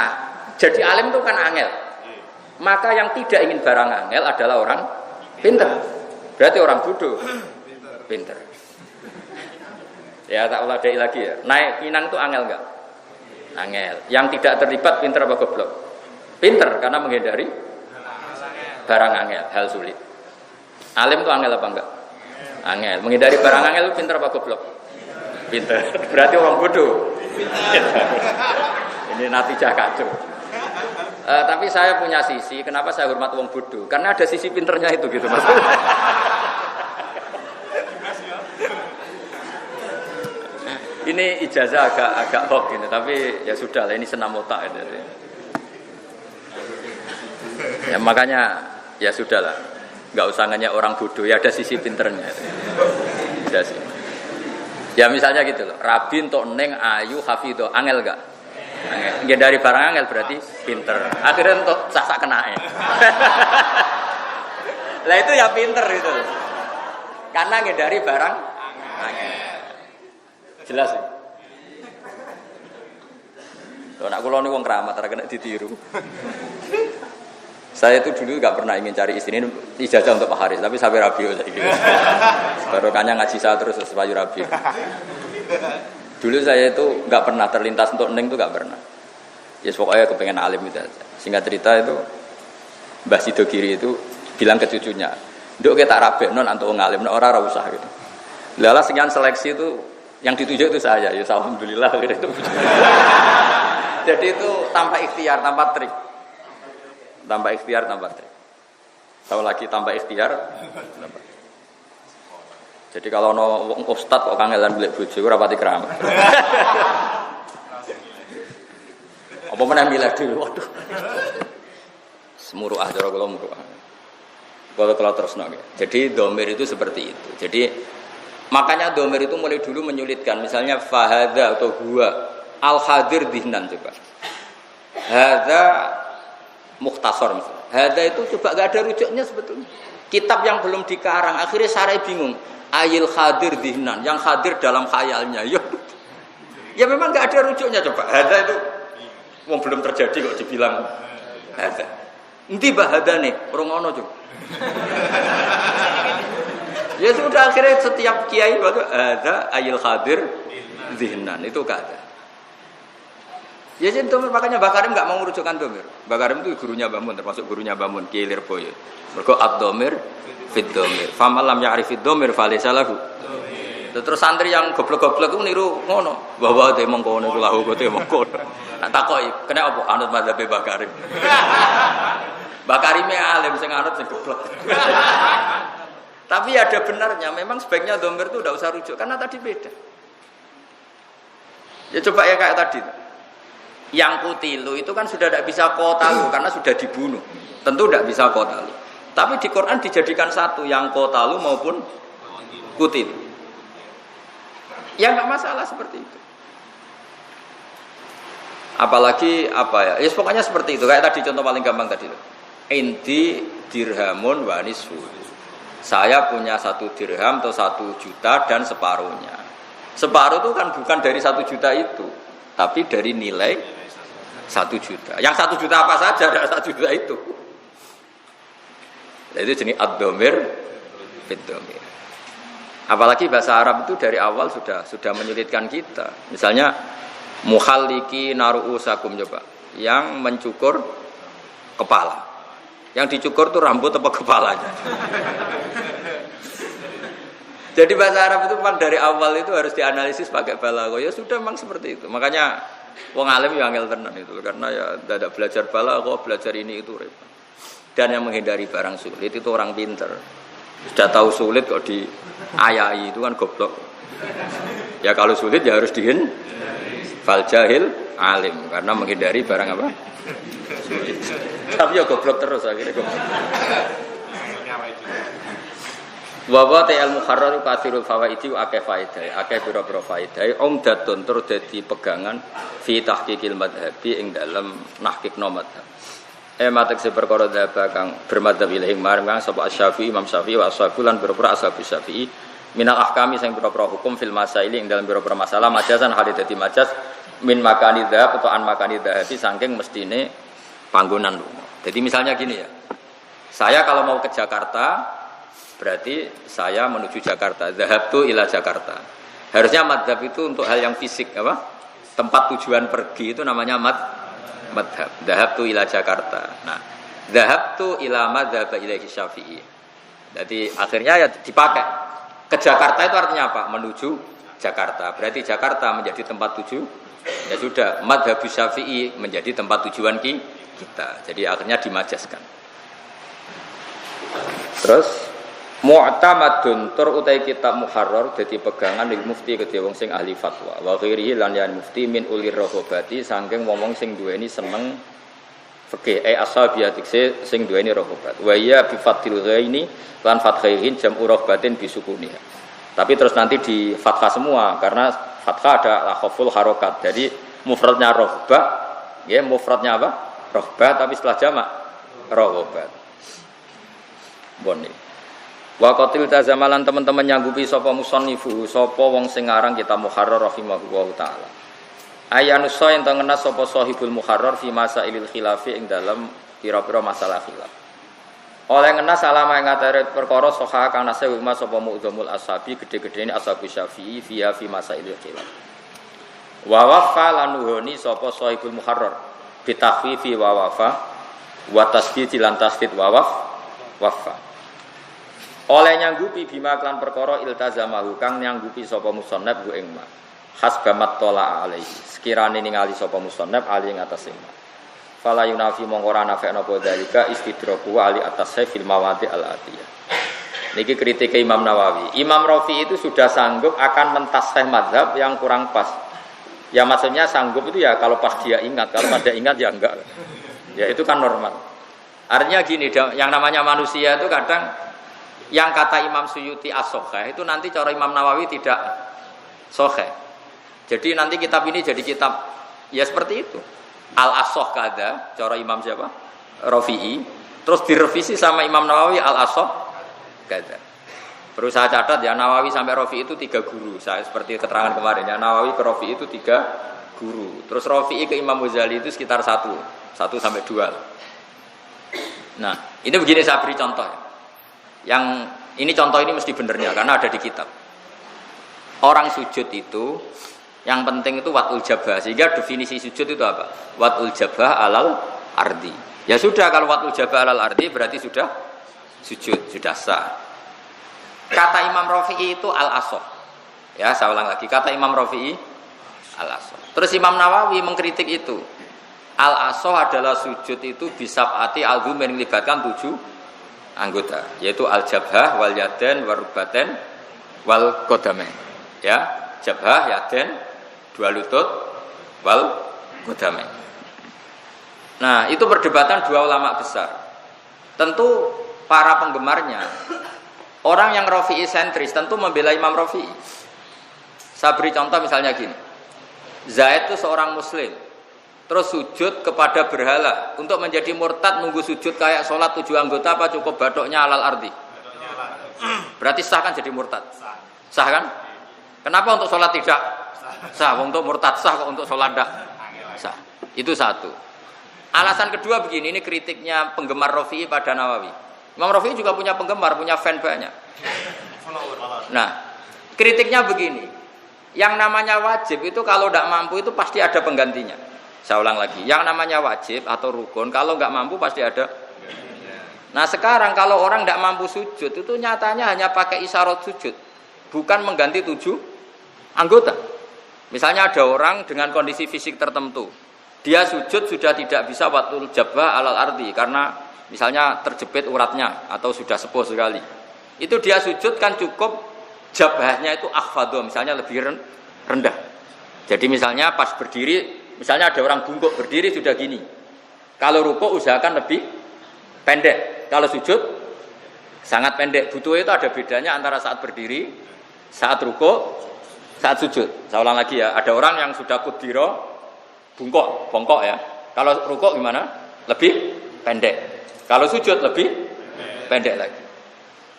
jadi alim itu kan angel. Maka yang tidak ingin barang angel adalah orang pinter. Berarti orang bodoh. Pinter. Ya tak ulah dai lagi ya. Naik pinang itu angel enggak? Angel. Yang tidak terlibat pinter apa goblok? Pinter karena menghindari barang angel, hal sulit. Alim itu angel apa enggak? Angel. Menghindari barang angel itu pinter apa goblok? Pinter. Berarti orang bodoh. Ini natijah kacau. Tapi saya punya sisi, kenapa saya hormat wong bodoh? Karena ada sisi pinternya itu gitu Mas. Ini ijazah agak hoax gitu, tapi ya sudah lah ini senam otak gitu. Ya makanya ya sudahlah, nggak usah nanya orang bodoh, ya ada sisi pinternya. Ya, sih. Ya misalnya gitu loh, Rabi untuk Neng Ayu Hafidho angel gak? Angel. Dari barang angel berarti pinter. Akhirnya untuk sasak kena ya. Lah itu ya pinter itu. Karena dari barang angel. Jelas ya. Loh, nak kula niku wong keramat ora kena ditiru. Saya itu dulu nggak pernah ingin cari istri ini ijazah untuk Pak Haris, tapi sampai rabi saiki. Barokahnya ngaji saya terus supaya rabi. Dulu saya itu nggak pernah terlintas untuk Neng itu nggak pernah. Ya pokoknya kepengen alim itu aja. Singkat cerita itu Mbah Sidogiri itu bilang ke cucunya, "Nduk kita rabi non untuk ngalim, orang ora usah gitu." Lala sekian seleksi itu yang dituju itu saya, ya alhamdulillah gitu. Jadi itu tanpa ikhtiar, tanpa trik. Tanpa ikhtiar, tanpa trik. Tahu lagi tanpa ikhtiar. Jadi kalau no ustad kok kangelan golek bojo ora pati keramat. Apa meneh milih dulu. Waduh. Semuruah cara kula muruah. Kalau terusno. Jadi domir itu seperti itu. Jadi makanya domir itu mulai dulu menyulitkan. Misalnya fahadha atau huwa al-hadir dihnan coba. Hadza mukhtasar misalnya. Hadza itu coba enggak ada rujuknya sebetulnya. Kitab yang belum dikarang akhirnya sarai bingung. Ayil hadir dihnan, yang hadir dalam khayalnya. Ya memang enggak ada rujuknya coba. Hadza itu wong belum terjadi kok dibilang hadza. Endi bah hadza nih? Ora ngono coba. Ya sudah akhirnya setiap kiai waktu ada ayil hadir zihnan itu kata. Ya jadi domir makanya Mbak Karim nggak mau merujukkan domir. Mbak Karim itu gurunya Mbah Mun, termasuk gurunya Mbah Mun Kiai Lirboyo. Mergo ad-domir fit domir. Famalam ya'rifid domir falaysa lahu. Terus santri yang goblok-goblok itu niru ngono. Bahwa te mengko niku lahu kote mengko. Nak takoki, kena apa anut mazhab Mbah Karim. Mbah Karime alim sing anut sing goblok. Tapi ada benarnya, memang sebaiknya domir itu tidak usah rujuk karena tadi beda. Ya coba ya kayak tadi. Yang kutilu itu kan sudah tidak bisa kotalu karena sudah dibunuh. Tentu tidak bisa kotalu. Tapi di Quran dijadikan satu yang kotalu maupun kutilu. Ya nggak masalah seperti itu. Apalagi apa ya? Ya pokoknya seperti itu. Kayak tadi contoh paling gampang tadi. Inti dirhamun wa nisfu. Saya punya 1 dirham atau 1 juta dan separuhnya. Separuh itu kan bukan dari 1 juta itu, tapi dari nilai 1 juta. Yang 1 juta apa saja dari 1 juta itu. Nah, itu jenis ad-domir fit-domir. Apalagi bahasa Arab itu dari awal sudah menyulitkan kita. Misalnya mukhalliki naru'usakum coba, yang mencukur kepala. Yang dicukur itu rambut apa kepalanya. Jadi bahasa Arab itu memang dari awal itu harus dianalisis pakai balaghah. Ya sudah memang seperti itu. Makanya wong alim ya angel tenan itu karena ya tidak belajar balaghah, belajar ini itu repot. Dan yang menghindari barang sulit itu orang pinter. Sudah tahu sulit kok diayai itu kan goblok. Ya kalau sulit ya harus dihin fal jahil alim karena menghindari barang apa? Sulit. Tapi ya goblok terus akhirnya goblok. Wa wa ta'al muharrar katsirul fawaidi wa akeh faedah, akeh pira-pira faedah umdatun tur dadi pegangan fi tahqiqil madhabi ing dalem nahqiqno madhab. Matek se perkara dzhab kang bermadzhab ilahi marang kang sapa Asy-Syafi'i Imam Syafi'i wa ashabul lan pira-pira ashabi Syafi'i minal ahkami sing pira-pira hukum fil masaili ing dalem pira-pira masalah majazan hale dadi majaz min makani dzhab atau an makani dzahabi saking mestine panggonan lunga. Jadi misalnya gini ya. Saya kalau mau ke Jakarta berarti saya menuju Jakarta. Dhahabtu ila Jakarta. Harusnya madhab itu untuk hal yang fisik apa? Tempat tujuan pergi itu namanya madhab. Dhahabtu ila Jakarta. Nah, dhahabtu ila madhab ilaihi Syafi'i. Jadi akhirnya ya dipakai. Ke Jakarta itu artinya apa? Menuju Jakarta. Berarti Jakarta menjadi tempat tuju. Ya sudah, madhab Syafi'i menjadi tempat tujuan kita. Jadi akhirnya dimajaskan. Terus mu'tamadun tur utai kitab muharrar dadi pegangan lil mufti kedhe wong sing ahli fatwa. Wa ghairihi lan yan mufti min ulir rohobati saking wong sing duweni seneng fikih ashabiyatik sing duweni rohobat. Wa ya bi fathil ghaini lan fathaihin jam'u rohbatin bisukuniha. Tapi terus nanti di fathah semua karena fathah ada khaful harokat. Jadi mufradnya rohbah, ya mufradnya apa? Rohbah tapi setelah jamak rohobat. Boni. Wa qatil tazamalan teman-teman nyanggupi sapa musannifu sapa wong sing aran kitab muharrar rahimahullahu taala. Ayanusa yen tengena sapa sahibul muharrar fi masailil khilafi ing dalam pira-pira masalah khilaf. Oleh ngena salama ing ngatere perkara soha kang nase wa sapa mu'dzamul ashabi gede-gedene ashabu syafi'i fiha fi masailil khilaf. Wa wafa lanuhoni sapa sahibul muharrar bi takhfifi wa wafa wa tasdid lan tasdid wa wafa. Oleh nyanggupi bima klan perkara iltazamahu kang nyanggupi sapa musannaf ku ing ma hasbamat tola alaihi sekirane ningali sapa musannaf ali ing atas ing ma fala yunafi mongko ora nafekno apa dalika istidraku ali atas fil mawadi al atiyah. Niki kritik Imam Nawawi. Imam Rafi'i itu sudah sanggup akan mentasfih mazhab yang kurang pas. Ya maksudnya sanggup itu ya kalau pas dia ingat, kalau pada ingat ya enggak. Ya itu kan normal. Artinya gini, yang namanya manusia itu kadang yang kata Imam Suyuti as-sokheh itu nanti cara Imam Nawawi tidak sokheh. Jadi nanti kitab ini jadi kitab ya seperti itu. Al-As-Sokh kada, cara Imam siapa? Rafi'i. Terus direvisi sama Imam Nawawi Al-As-Sokh kada. Perlu saya catat ya, Nawawi sampai Rafi'i itu 3 guru. Saya seperti keterangan kemarin ya, Nawawi ke Rafi'i itu 3 guru. Terus Rafi'i ke Imam Ghazali itu sekitar 1 sampai 2. Nah, ini begini saya beri contoh ya. Yang ini contoh ini mesti benernya karena ada di kitab. Orang sujud itu yang penting itu watul jabah. Sehingga definisi sujud itu apa? Watul jabah alal ardi. Ya sudah kalau watul jabah alal ardi berarti sudah sujud, sudah sah. Kata Imam Rafi'i itu al-asoh. Ya, saya ulang lagi. Kata Imam Rafi'i al-asoh. Terus Imam Nawawi mengkritik itu. Al-asoh adalah sujud itu bisab'ati al-dhum yang melibatkan 7 anggota, yaitu al-jabhah wal yaden warubaten wal qadamain. Ya, jabhah, yaden, 2 lutut wal qadamain. Nah, itu perdebatan 2 ulama besar. Tentu para penggemarnya orang yang Rafi'i sentris tentu membela Imam Rafi'i. Saya beri contoh misalnya gini. Zaid itu seorang muslim terus sujud kepada berhala untuk menjadi murtad nunggu sujud kayak sholat 7 anggota apa cukup badoknya alal ardi? Berarti sah kan jadi murtad? Sah kan? Kenapa untuk sholat tidak? Sah. Untuk murtad sah kok untuk sholat tidak? Sah. Itu satu. Alasan kedua begini, ini kritiknya penggemar Rafi'i pada Nawawi. Imam Rafi'i juga punya penggemar, punya fan banyak. Nah, kritiknya begini. Yang namanya wajib itu kalau tidak mampu itu pasti ada penggantinya. Saya ulang lagi, yang namanya wajib atau rukun kalau nggak mampu pasti ada. Nah sekarang kalau orang nggak mampu sujud itu nyatanya hanya pakai isyarat sujud, bukan mengganti 7 anggota. Misalnya ada orang dengan kondisi fisik tertentu, dia sujud sudah tidak bisa watul jabah alal ardi karena misalnya terjepit uratnya atau sudah sepuh sekali. Itu dia sujud kan cukup jabahnya itu akhfadho, misalnya lebih rendah. Jadi misalnya pas berdiri, misalnya ada orang bungkuk berdiri sudah gini. Kalau rukuk usahakan lebih pendek. Kalau sujud sangat pendek. Butuh itu ada bedanya antara saat berdiri, saat rukuk, saat sujud. Saya ulang lagi ya. Ada orang yang sudah kudiro bongkok ya. Kalau rukuk gimana? Lebih pendek. Kalau sujud lebih pendek lagi.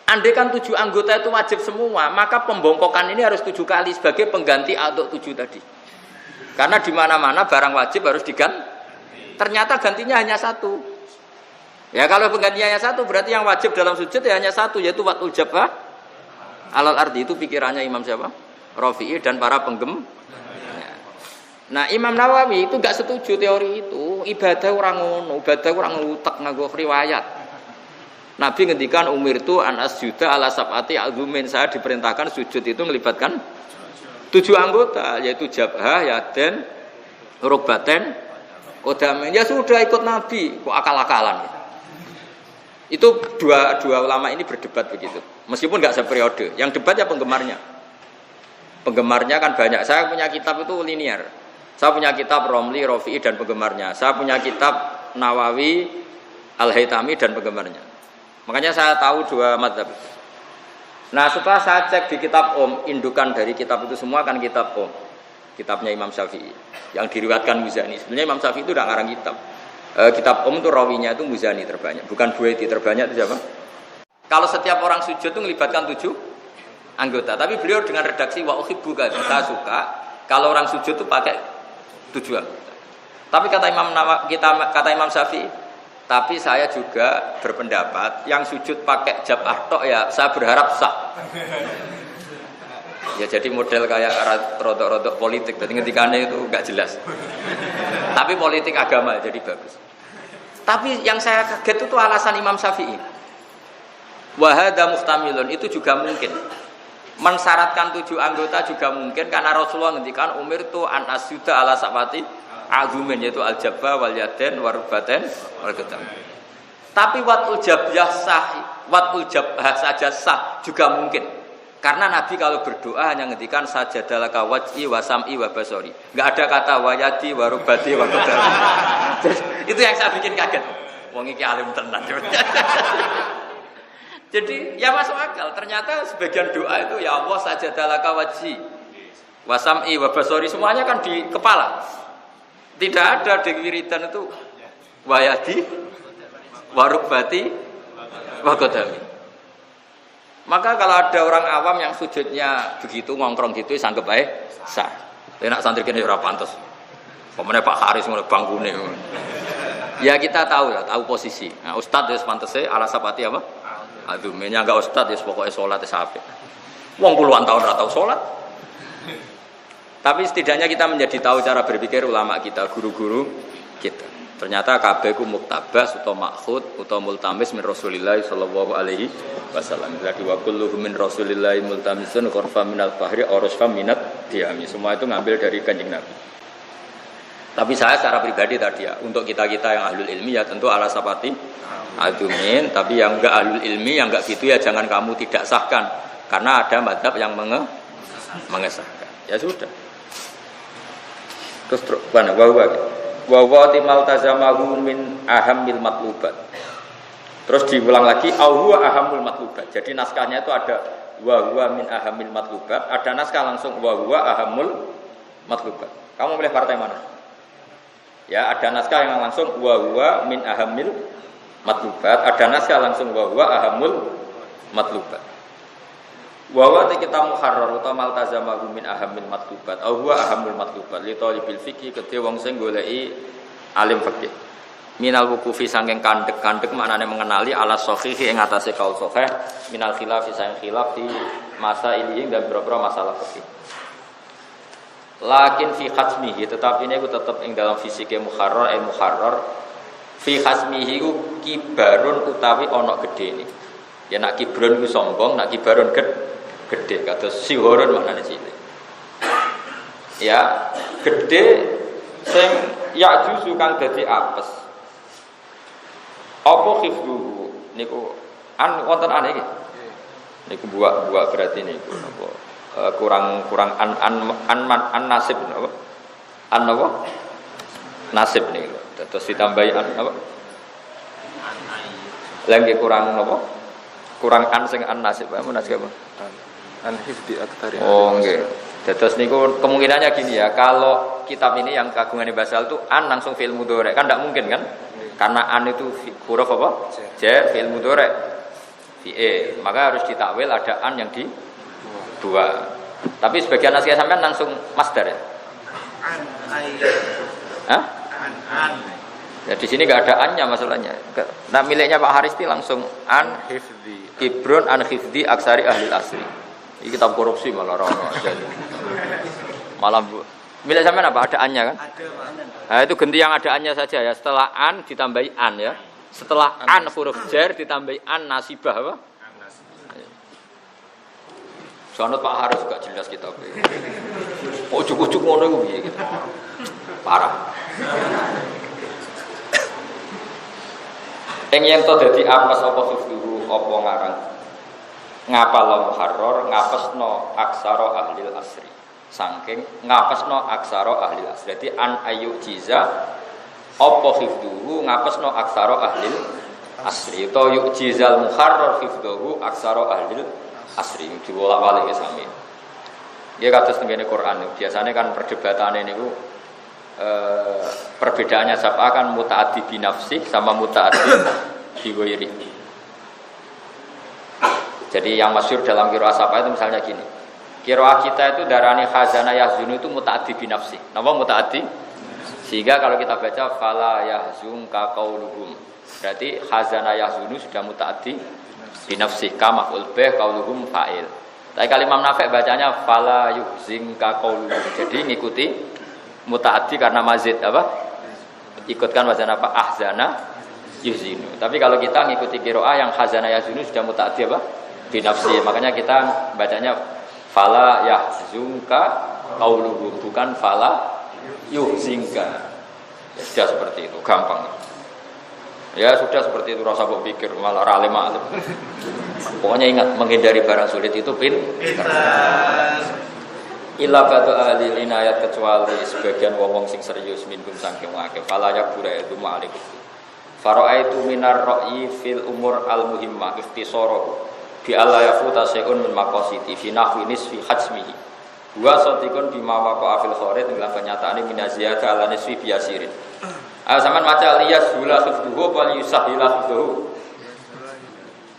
Andai kan 7 anggota itu wajib semua, maka pembongkokan ini harus 7 kali sebagai pengganti untuk 7 tadi. Karena di mana-mana barang wajib harus diganti. Ternyata gantinya hanya 1. Ya kalau penggantinya hanya 1 berarti yang wajib dalam sujud ya hanya 1 yaitu watul jabah alal ardi. Itu pikirannya Imam siapa? Rafi'i dan para penggemar. Nah Imam Nawawi itu enggak setuju teori itu. Ibadah orang ngono, ibadah orang ngutek nganggo riwayat. Nabi ngendikan umirtu an asjuda ala sab'ati azumin, saya diperintahkan sujud itu melibatkan 7 anggota yaitu jabhah, yaden, rukbaten, Qodamain ya sudah ikut Nabi, kok akal-akalan. Itu dua ulama ini berdebat begitu. Meskipun enggak seperiode. Yang debat ya penggemarnya. Penggemarnya kan banyak. Saya punya kitab itu linear. Saya punya kitab Romli, Rafi'i dan penggemarnya. Saya punya kitab Nawawi, Al-Haytami dan penggemarnya. Makanya saya tahu dua mazhab. Nah, setelah saya cek di kitab indukan dari kitab itu semua kan kitab kitabnya Imam Syafi'i yang diriwayatkan Muzani. Sebenarnya Imam Syafi'i itu tidak ngarang kitab. Kitab itu rawinya itu Muzani terbanyak, bukan Buaiti terbanyak itu siapa? Kalau setiap orang sujud itu melibatkan 7 anggota, tapi beliau dengan redaksi wa uhibbu kadza, saya suka kalau orang sujud itu pakai 7 anggota. Tapi kata Imam Syafi'i, tapi saya juga berpendapat yang sujud pakai jab'ah tok ya saya berharap sah. Ya jadi model kayak rodok-rodok politik, berarti ngetikane itu enggak jelas. Tapi politik agama jadi bagus. Tapi yang saya kaget itu alasan Imam Syafi'i. Wa hadza muhtamilun, itu juga mungkin. Mensyaratkan 7 anggota juga mungkin karena Rasulullah ngendikan umirtu an asyuda ala sabati azumin, yaitu al-jabba wal yaden warubaten wal qadam. Tapi watul jabbah sah, watul jabhah saja sah juga mungkin. Karena Nabi kalau berdoa hanya ngendikan sajadalaka wajhi wa sam'i wa basori. Enggak ada kata wayati wa rubati wa qadam. Itu yang saya bikin kaget. Wong iki alim tenan. Jadi ya masuk akal. Ternyata sebagian doa itu ya Allah sajadalaka wajhi wa sam'i wa basori, semuanya kan di kepala. Tidak ada di wiridan itu wayati wa rubati wa qadam. Maka kalau ada orang awam yang sujudnya begitu ngongkrong gitu sanggep ae sah. Enak santri kene ora pantes. Pemene Pak Haris ngono bangkune. Ya kita tahu ya, tahu posisi. Nah, ustaz wis pantese ala sapati apa? Aduh, menya enggak ustaz ya pokoke salat wis apik. Wong puluhan tahun ora tau salat. Tapi setidaknya kita menjadi tahu cara berpikir ulama kita, guru-guru kita. Ternyata kabeh ku muktabas utawa makhud utawa multamis min Rasulillah sallallahu alaihi wasallam. Jadi wa kulluhum min Rasulillah multamisun qurfa minal fahri aurasfa minat diami. Semua itu ngambil dari Kanjeng Nabi. Tapi saya secara pribadi tadi ya, untuk kita-kita yang ahlul ilmi ya tentu ala sapati adumin, tapi yang enggak ahlul ilmi yang enggak gitu ya jangan kamu tidak sahkan karena ada mazhab yang mengesahkan. Ya sudah. Terus mana wa timal tazamahu min ahammil matlubat. Terus diulang lagi au huwa ahammul matlubat. Jadi naskahnya itu ada wa huwa min ahammil matlubat, ada naskah langsung wa huwa ahammul matlubat. Kamu pilih partai mana? Ya, ada naskah yang langsung wa huwa min ahammil matlubat, ada naskah langsung wa huwa ahammul matlubat. Wa wa kita muharrar utawa maltazamahu min ahammil matlubat au huwa ahammul matlubat li talibil fiqh kedhe wong sing goleki alim fikih minal wuqufi saking kandhek maknane mengenali ala sahih ing atase kaul sahih minal khilaf saking khilaf di masa ini dan beberapa masalah fikih. Lakin fi khatmihi tetapi ini tetap ing dalam fisike muharrar fi khatmihi ku kibarun utawi ana gedene. Ya nak kibrun ku sombong, nak kibarun gede kata sihoron maknane cilik. Ya, gede sing ya juzu kang dadi apes. Apa khifduhu niku wonten iki. Niku buak berarti niku napa? Kurang an nasib napa? An napa? Nasib niku. Terus ditambahi an napa? Lagi kurang napa? Kurang an sing an nasib apa nasib apa? An hifdi aktsari. Oh nggih. Terus niku kemungkinannya gini ya, kalau kitab ini yang kagungan Basal itu an langsung fi'il mudhari kan tidak mungkin kan? Karena an itu huruf apa? Ja fi'il mudhari. Fi'il. Maka harus ditakwil ada an yang di dua. Tapi sebagian naskah sampean langsung masdar ya. An ai. Hah? An. Ya di sini enggak ada annya masalahnya. Nah miliknya Pak Haristi langsung an hifdi. Kibrun an hifdi aksari ahli asri. Ini kitab korupsi malah rono aja. Malah milik sampean apa ada annya kan? Ada, Pak. Nah, itu ganti yang ada annya saja ya. Setelah an ditambahi an ya. Setelah an huruf jar ditambahi an nasibah apa? Soalnya Pak Haris juga jelas kitabnya. Ujuk-ujuk ngono iku piye gitu. Parah. yen to dadi apes apa hifdzuhu apa ngarang ngapal muharrar ngapesno aksara ahli asri saking ngapesno aksara ahli asri dadi an ayu jiza apa hifdzuhu ngapesno aksara ahli asri to yujizal muharrar hifdzuhu aksara ahli asri diwolak-walik sami ya kados tengene Quran biasanya kan perdebatane niku perbedaannya siapa kan mutaaddi bi nafsi sama mutaaddi bi ghairi. Jadi yang masyhur dalam qiraah siapa itu misalnya gini. Qiraah kita itu darani khazana yahzunu itu mutaaddi bi nafsi. Napa mutaaddi? Sehingga kalau kita baca fala yahzunka qauluhum. Berarti khazana yahzunu sudah mutaaddi bi nafsi kama maf'ul bih qauluhum fa'il. Tapi kalau Imam Nafi' bacanya fala yuhzinka qauluhum. Jadi ngikuti mutaaddi karena mazid apa? Ikutkan wazan apa? Ahzana yuzinu. Tapi kalau kita ngikuti qiraah yang khazana yuzinu sudah mutaaddi apa? Binafsi. Makanya kita bacanya fala yahzunka qauluhum bukan fala yuhzinka. Ya sudah seperti itu, gampang. Ya sudah seperti itu rasa mbok pikir malah ra alim. Pokoknya ingat menghindari barang sulit itu pinter. Illa batu ahli inayat kecuali sebagian wong sing serius minum saking akeh fala yakura itu ma'alikum fara'aitu minar ra'yi fil umur al muhimmah ikhtisarahu bi alla yafuta syai'un min maqasidi fi nahwi nisfi hajmihi wa satikun bima waqa fil kharid dalam kenyataane minaziyata ala nisfi biasirin sampean maca liyas hula hifdhuhu wal yusahila hifdhuhu.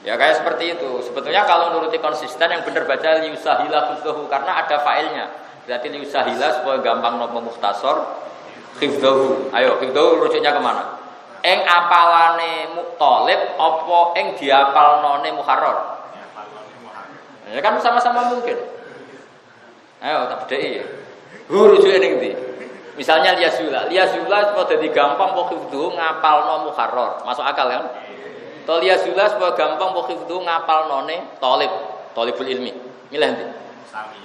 Ya kayak seperti itu. Sebetulnya kalau nuruti konsisten yang benar baca liusahila hifdzahu karena ada failnya. Berarti liusahila supaya gampang nopo mukhtasar hifdzahu. Ayo hifdzahu rujuknya kemana? Eng apalane muthalib apa eng diapalnone muharrar? Ya kan sama-sama mungkin. Ayo tak bedheki. Rujuke ning ndi? Misalnya liasula supaya dadi gampang kok hifdzahu ngapalno muharrar. Masuk akal kan? Tolia sulas bahwa gampang bukifdu ngapal none tolibul ilmi. Milih nanti.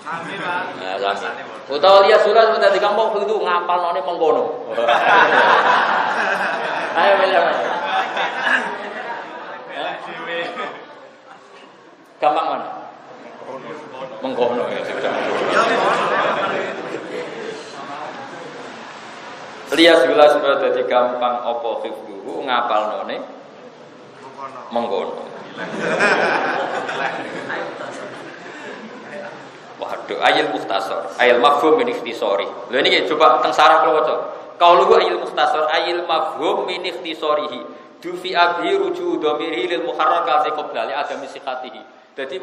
Sami Pak. Nah, sami. Utawa liya sulas sudah di gampang bukifdu ngapal none mengkono. Ayo milih Mas. Gampang mana? Mengkono ya sudah. Liya sulas bahwa jadi gampang opo bukifdu ngapal none mengkono. Waduh, ayil mukhtasar, ayil mafhum min ikhtisari. Lho niki coba teng sarah kula waca. Qaulu ayil mukhtasar, ayil mafhum min ikhtisarihi. Dufi abi ruju dhamiri lil muharrar ka qabla li adami siqatihi. Dadi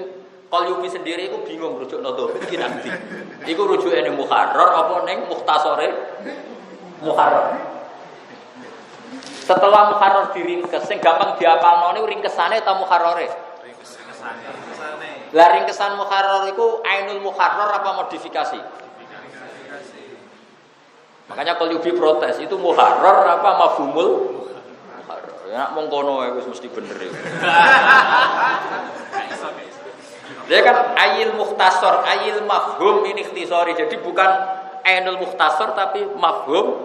Qalyubi sendiri iku bingung rujuk nodo iki nanti. Iku rujuke ning muharrar apa ning mukhtasare muharrar. Setelah muharrar diringkes, sing gampang diapalno niku ringkesane ta muharrare? Ringkesane. Lah ringkesan muharrar iku ainul muharrar apa modifikasi? Modifikasi. Makanya Qalyubi protes, itu muharrar apa mafhumul muharrar. Ya mong kono wis mesti bener ya. Dia kan ayil mukhtasar, ayil mafhum min ikhtisari. Jadi bukan ainul mukhtasar tapi mafhum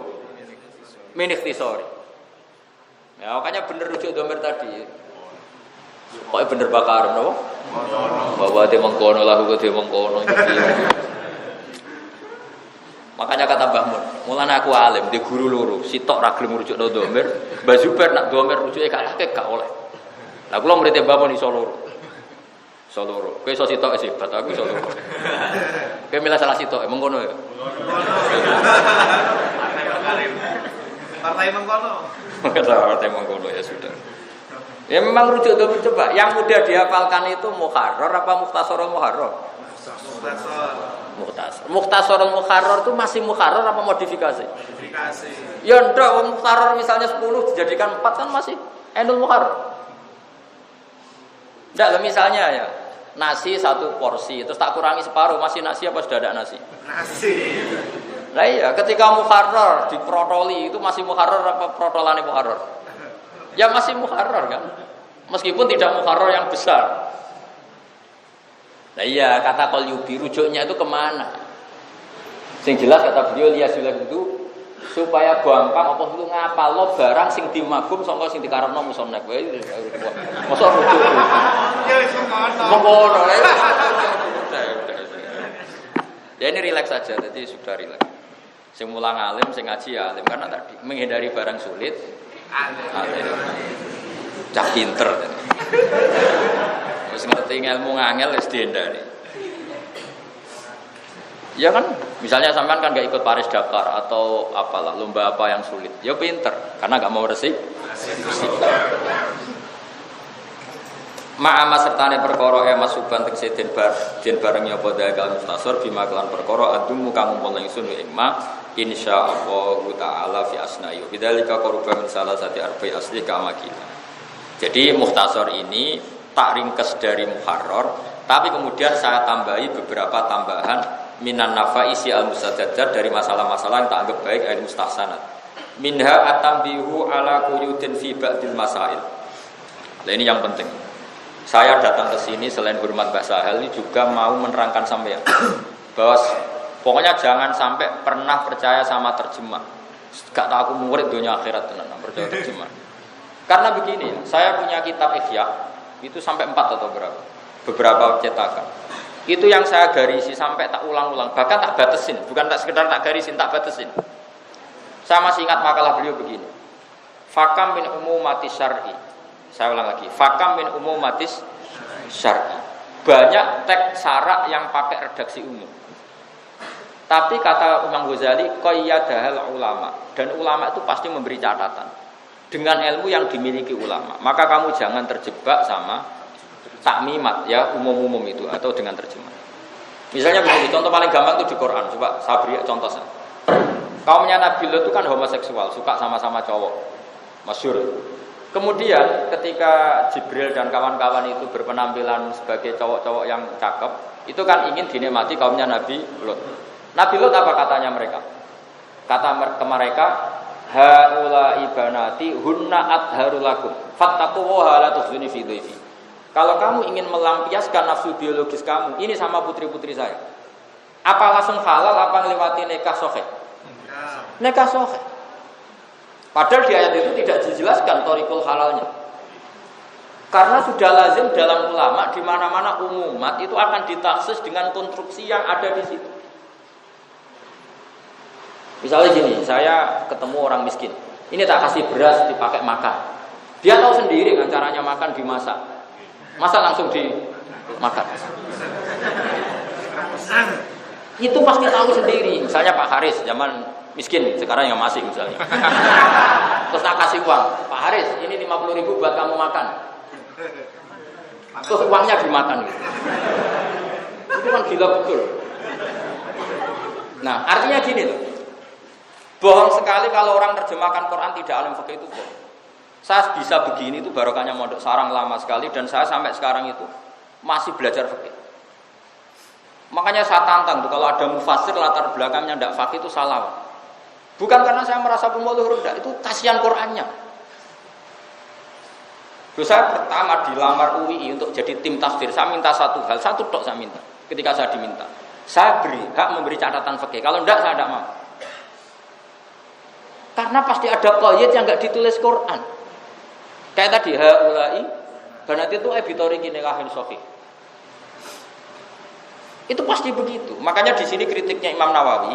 min ikhtisari. Ya makanya bener rujuk domir tadi. Kok bener bakar no? Bahwa dia mengkono lahu dia mengkono. Makanya kata Mbah Mun, mulane aku alim di guru loro, sitok ra gelem rujuk no domir, Mbah Zubair nak domir rujuke gak akeh gak oleh. Lah kula murid Mbah Mun iso loro. Iso loro. Kowe iso sitok hebat, aku iso loro. Kowe milih salah sitok mengkono ya. Partai mengkono. Partai mengkono ya sudah. Ya memang rujuk domir coba. Yang mudah dihafalkan itu muharrar apa mukhtasar muharrar? Mukhtasar. Mukhtasar muharrar itu masih muharrar apa modifikasi? Modifikasi. Ya ndak muharrar misalnya 10 dijadikan 4 kan masih ainul muharrar. Ndak misalnya ya nasi 1 porsi terus tak kurangi separuh masih nasi apa sudah ada nasi? Nasi. Nah iya, ketika muharrar diprotoli itu masih muharrar apa protolane muharrar? Ya masih muharrar kan? Meskipun tidak muharrar yang besar. Nah iya, kata Qalyubi rujuknya itu kemana? Sing jelas kata beliau liasul itu supaya gampang apa itu ngapalno barang sing dimagum saka sing dikarepno musonef wae. Mosok rujuk. Ya semono. Monggo. Ya ini rileks saja, jadi sudah rileks. Sing mulang alim, sing ngaji ya alim karena tadi menghindari barang sulit. Alim. Cah pinter. Wis ngerti ilmu ngangel wis dihindari. Ya kan, misalnya sampean kan gak ikut Paris Dakar atau apalah lomba apa yang sulit, ya pinter karena gak mau resik. Ma'ama sertane perkara masuban tegese den bareng ya padha kal mustasor bima kelan perkara adumu kang umpul ingsun ing ma insyaallah taala fi asnayu bidzalika qurba min salah sati arba'i asli kama kita. Jadi muhtasor ini tak ringkes dari muharrar, tapi kemudian saya tambahi beberapa tambahan minan nafaisi al-mustajjad dari masalah-masalah yang tak anggap baik al-mustahsanat. Minha atambihu ala quyudin fi ba'dil masail. Nah ini yang penting. Saya datang ke sini selain hormat Mbak Sahel ini juga mau menerangkan sampean bahwa pokoknya jangan sampai pernah percaya sama terjemah. Gak tahu aku murid dunia akhirat tenan percaya terjemah. Karena begini, saya punya kitab Ihya itu sampai 4 atau berapa? Beberapa cetakan. Itu yang saya garisi sampai tak ulang-ulang, bahkan tak batasin, bukan tak sekedar tak garisin, tak batasin. Saya masih ingat makalah beliau begini. Fakam min umumatis syar'i. Saya ulang lagi. Fakam min umumatis syar'i. Banyak teks syarak yang pakai redaksi umum. Tapi kata Imam Ghazali, qayyadahal ulama, dan ulama itu pasti memberi catatan dengan ilmu yang dimiliki ulama. Maka kamu jangan terjebak sama takmimat ya umum-umum itu atau dengan terjemah. Misalnya begini, contoh paling gampang itu di Quran. Coba saya beri contoh saja. Kaumnya Nabi Lot itu kan homoseksual, suka sama-sama cowok. Masyhur. Kemudian ketika Jibril dan kawan-kawan itu berpenampilan sebagai cowok-cowok yang cakep, itu kan ingin dinikmati kaumnya Nabi Lot. Nabi Lot apa katanya mereka? Kata ke mereka, haula ibanati hunna adharu lakum fattaqullaha la tukhzuni fi dhaifi. Kalau kamu ingin melampiaskan nafsu biologis kamu, ini sama putri-putri saya. Apa langsung halal, apa melewati nikah sahih? Nikah sahih. Padahal di ayat itu tidak dijelaskan thariqul halalnya. Karena sudah lazim dalam ulama di mana-mana umumat itu akan ditaksis dengan konstruksi yang ada di situ. Misalnya gini, saya ketemu orang miskin. Ini tak kasih beras dipakai makan. Dia tahu sendiri kan caranya makan dimasak. Masa langsung dimakan? Itu pasti tahu sendiri. Misalnya Pak Haris zaman miskin, sekarang yang masih misalnya. Terus tak kasih uang, Pak Haris, ini 50.000 buat kamu makan. Terus uangnya dimakan gitu. Itu kan gila betul. Nah, artinya gini loh. Bohong sekali kalau orang terjemahkan Quran tidak alim fikih itu bohong. Saya bisa begini itu barokahnya mondok sarang lama sekali dan saya sampai sekarang itu masih belajar fikih. Makanya saya tantang tuh kalau ada mufassir latar belakangnya tidak fikih itu salah. Bukan karena saya merasa pemuluh rendah, itu kasihan Qurannya. Terus saya pertama dilamar UI untuk jadi tim tafsir, saya minta satu hal, satu tok saya minta. Ketika saya diminta, saya beri hak memberi catatan fikih. Kalau tidak saya tidak mau. Karena pasti ada qaid yang enggak ditulis Quran. Kayak tadi haulai banat itu ebitori nikahin sahih. Itu pasti begitu. Makanya di sini kritiknya Imam Nawawi,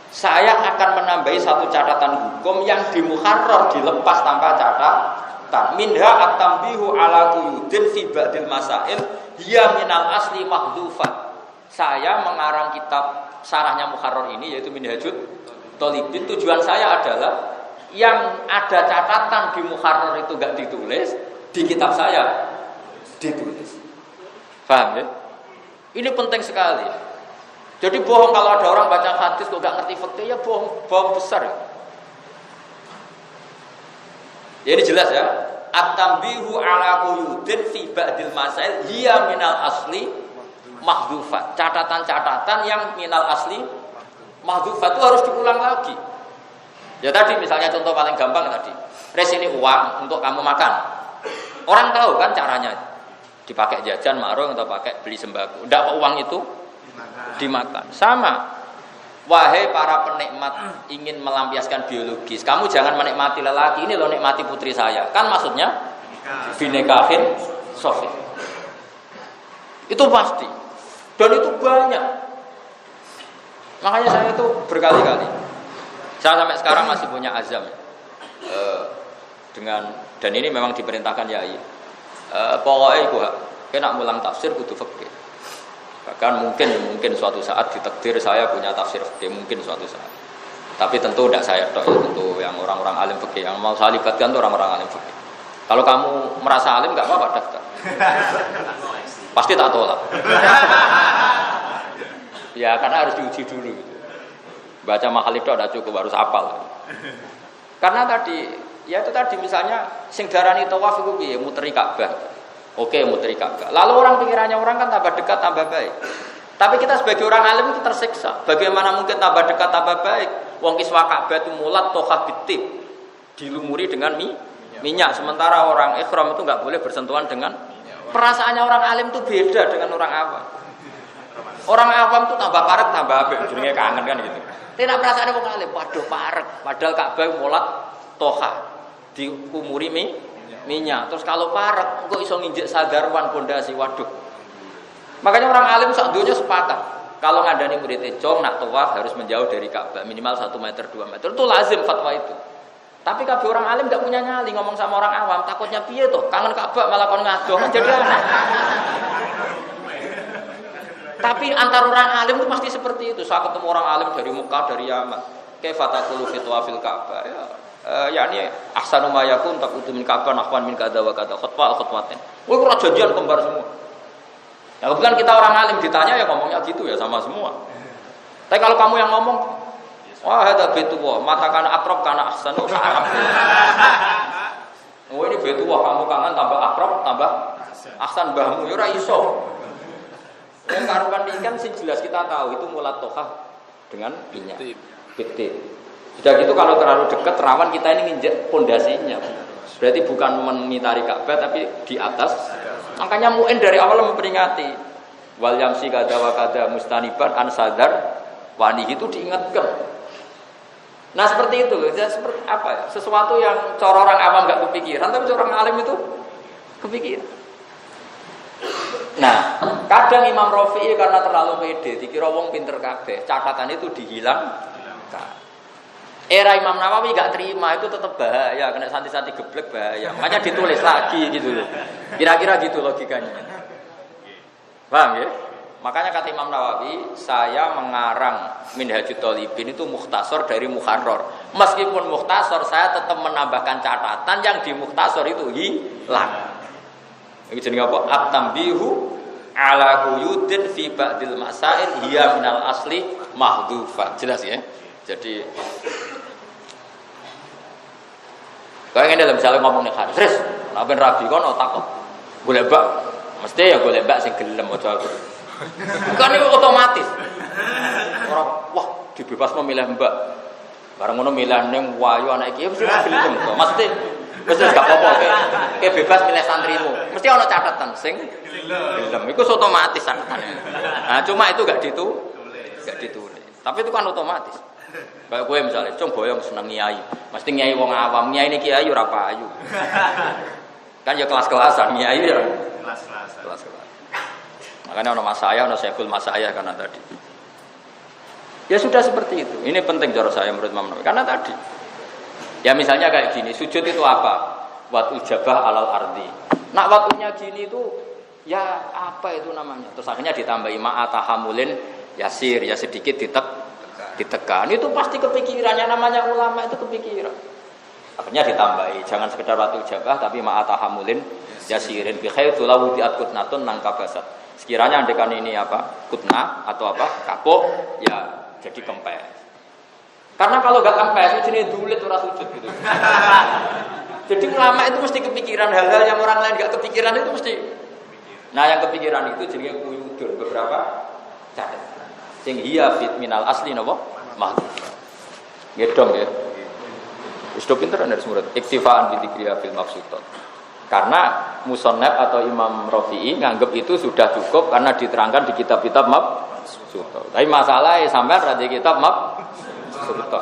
saya akan menambahi satu catatan hukum yang di muharrar dilepas tanpa catatan. Minha at-tambihu ala quyudin fi ba'dil masail hiya minal asli mahdhufat. Saya mengarang kitab sarahnya muharrar ini yaitu Minhajut Thalibin. Tujuan saya adalah yang ada catatan di muharrar itu enggak ditulis, di kitab saya ditulis. Paham ya? Ini penting sekali. Jadi bohong kalau ada orang baca hadis kok enggak ngerti fikih, ya bohong besar. Ya ini jelas ya. At-tambihu ala quyudin fi ba'dil masail hiya minal asli mahdhufat. Catatan-catatan yang minal asli mahdhufat itu harus diulang lagi. Ya tadi misalnya contoh paling gampang tadi. Res ini uang untuk kamu makan. Orang tahu kan caranya. Dipakai jajan, marung atau pakai beli sembako. Enggak uang itu dimakan. Sama. Wahai para penikmat ingin melampiaskan biologis, kamu jangan menikmati lelaki, ini loh nikmati putri saya. Kan maksudnya binekahin Sofi. Itu pasti. Dan itu banyak. Makanya saya itu berkali-kali. Saya sampai sekarang masih punya azam. Dan ini memang diperintahkan Yai. Pokoknya iku kena mulang tafsir kudu fikih. Bahkan mungkin suatu saat ditakdir saya punya tafsir fikih, mungkin suatu saat. Tapi tentu tidak saya tok, ya, tentu yang orang-orang alim fikih yang mau saya libatkan itu orang-orang alim fikih. Kalau kamu merasa alim nggak apa-apa daftar. Pasti tak tolak. Ya karena harus diuji dulu. Baca mahalif itu udah cukup, harus hafal. Karena tadi, ya itu tadi misalnya sing darani tawaf itu piye muteri Ka'bah. Oke, muteri Ka'bah. Lalu orang pikirannya orang kan tambah dekat tambah baik. Tapi kita sebagai orang alim itu tersiksa. Bagaimana mungkin tambah dekat tambah baik? Wong kiswa Ka'bah itu mulat toha bitib, dilumuri dengan minyak. Sementara orang ikhram itu nggak boleh bersentuhan dengan. Perasaannya orang alim itu beda dengan orang awam. Orang awam itu tambah parek tambah apik, jenenge kangen kan gitu. Tidak perasaannya orang alim, waduh parek. Padahal Ka'bah mulat toha, diumuri minyak. Terus kalau parek kok iso nginjek sadarwan pondasi, waduh. Makanya orang alim sak dunya sepakat kalau ngandani muridnya cong nak tawaf harus menjauh dari Ka'bah minimal 1 meter 2 meter. Itu lazim fatwa itu. Tapi kabeh orang alim enggak punya nyali ngomong sama orang awam, takutnya piye toh? Kangen Ka'bah malah kon ngadoh kan jadi aneh. Tapi antar orang alim itu pasti seperti itu. Saya ketemu orang alim dari Mekah, dari Yaman. Kaifa taqulu fi tawafil Ka'bah? Yani ahsanu ma yakun taqutu min Ka'bah nahwan min kadza wa kadza khutwatin. Woi ora janjian kembar semua. Ya kebetulan kita orang alim ditanya ya ngomongnya gitu ya sama semua. Tapi kalau kamu yang ngomong, wah hadza baitullah, mata kana akrab kana ahsanu Arab. Oh ini baitullah kamu kangen tambah akrab tambah ahsan mbahmu ya ora iso. Yang karuan ikan sih jelas kita tahu itu mulat toha dengan minyak. Bitib. Sudah gitu kalau terlalu dekat rawan kita ini nginjek pondasinya. Berarti bukan mengitari Ka'bah tapi di atas. Makanya Mu'in dari awal memperingati wal yamsi kada wa kada mustaniban an sadar wani itu diingatkan. Nah seperti itu, ya, seperti apa ya? Sesuatu yang cara orang awam enggak kepikiran tapi cara orang alim itu kepikiran. Nah, kadang Imam Rafi'i karena terlalu pede dikira wong pinter kabeh, catatan itu dihilangkan. Era Imam Nawawi gak terima itu tetap bahaya, kena santi-santi geblek bahaya. Makanya ditulis lagi gitu loh. Kira-kira gitu logikanya. Paham ya? Makanya kata Imam Nawawi, saya mengarang Minhajut Thalibin itu mukhtasar dari Muharrar. Meskipun mukhtasar, saya tetap menambahkan catatan yang di mukhtasar itu hilang. Ini jenenge apa? At-tambihu ala quyudin fi ba'dil masail hiya minal asli mahdhufat. Jelas ya? Jadi kayak ngene lho misale ngomong nek hadis, nek ben rabi kono takok. Golek mbak, mesti ya golek mbak sing gelem aja aku. Bukan itu otomatis. Orang wah dibebas memilih mbak. Bareng ngono milih ning wayu anak iki mesti gelem kok. Mesti gak apa-apa ke bebas milih santrimu. Mesti ana catatan sing gelem. Iku otomatis catatane. Nah, cuma itu gak ditulis. Tapi itu kan otomatis. Kayak gue misalnya, cung boyong seneng nyai, mesti nyai wong awam, nyai ini kiai ora payu. Kan ya kelas-kelasan nyai ya. Kelas-kelasan. Makanya ono mas saya, ono Syekhul mas saya karena tadi. Ya sudah seperti itu. Ini penting cara saya menurut Imam Nawawi. Karena tadi, ya misalnya kayak gini, sujud itu apa? Watu jabah alal ardi. Nak waktunya gini itu, ya apa itu namanya? Terus akhirnya ditambahi ma'atahamulin yasir, ya sedikit ditekan. Itu pasti kepikirannya, namanya ulama itu kepikiran. Akhirnya ditambahi, jangan sekedar watu jabah, tapi ma'atahamulin yasirin. Bi khair tulawu diat kutnatun nangkabasat. Sekiranya andekan ini apa? Kutnah atau apa? Kapok, ya jadi kempes. Karena kalau gak kempes, jenis dulit ora sujud gitu. Jadi ulama itu mesti kepikiran hal-hal yang orang lain gak kepikiran itu mesti. Nah yang kepikiran itu jenis kuyudur beberapa catatan. Sing hiya fit minal asli napa? Mahdhuf. Ngedong ya. Wis do pinter dari murid. Iktifaan bi dzikriya fil maqsudat. Karena Musannaf atau Imam Rafi'i nganggap itu sudah cukup karena diterangkan di kitab-kitab suto. Tapi masalahnya sampean ra di kitab suto.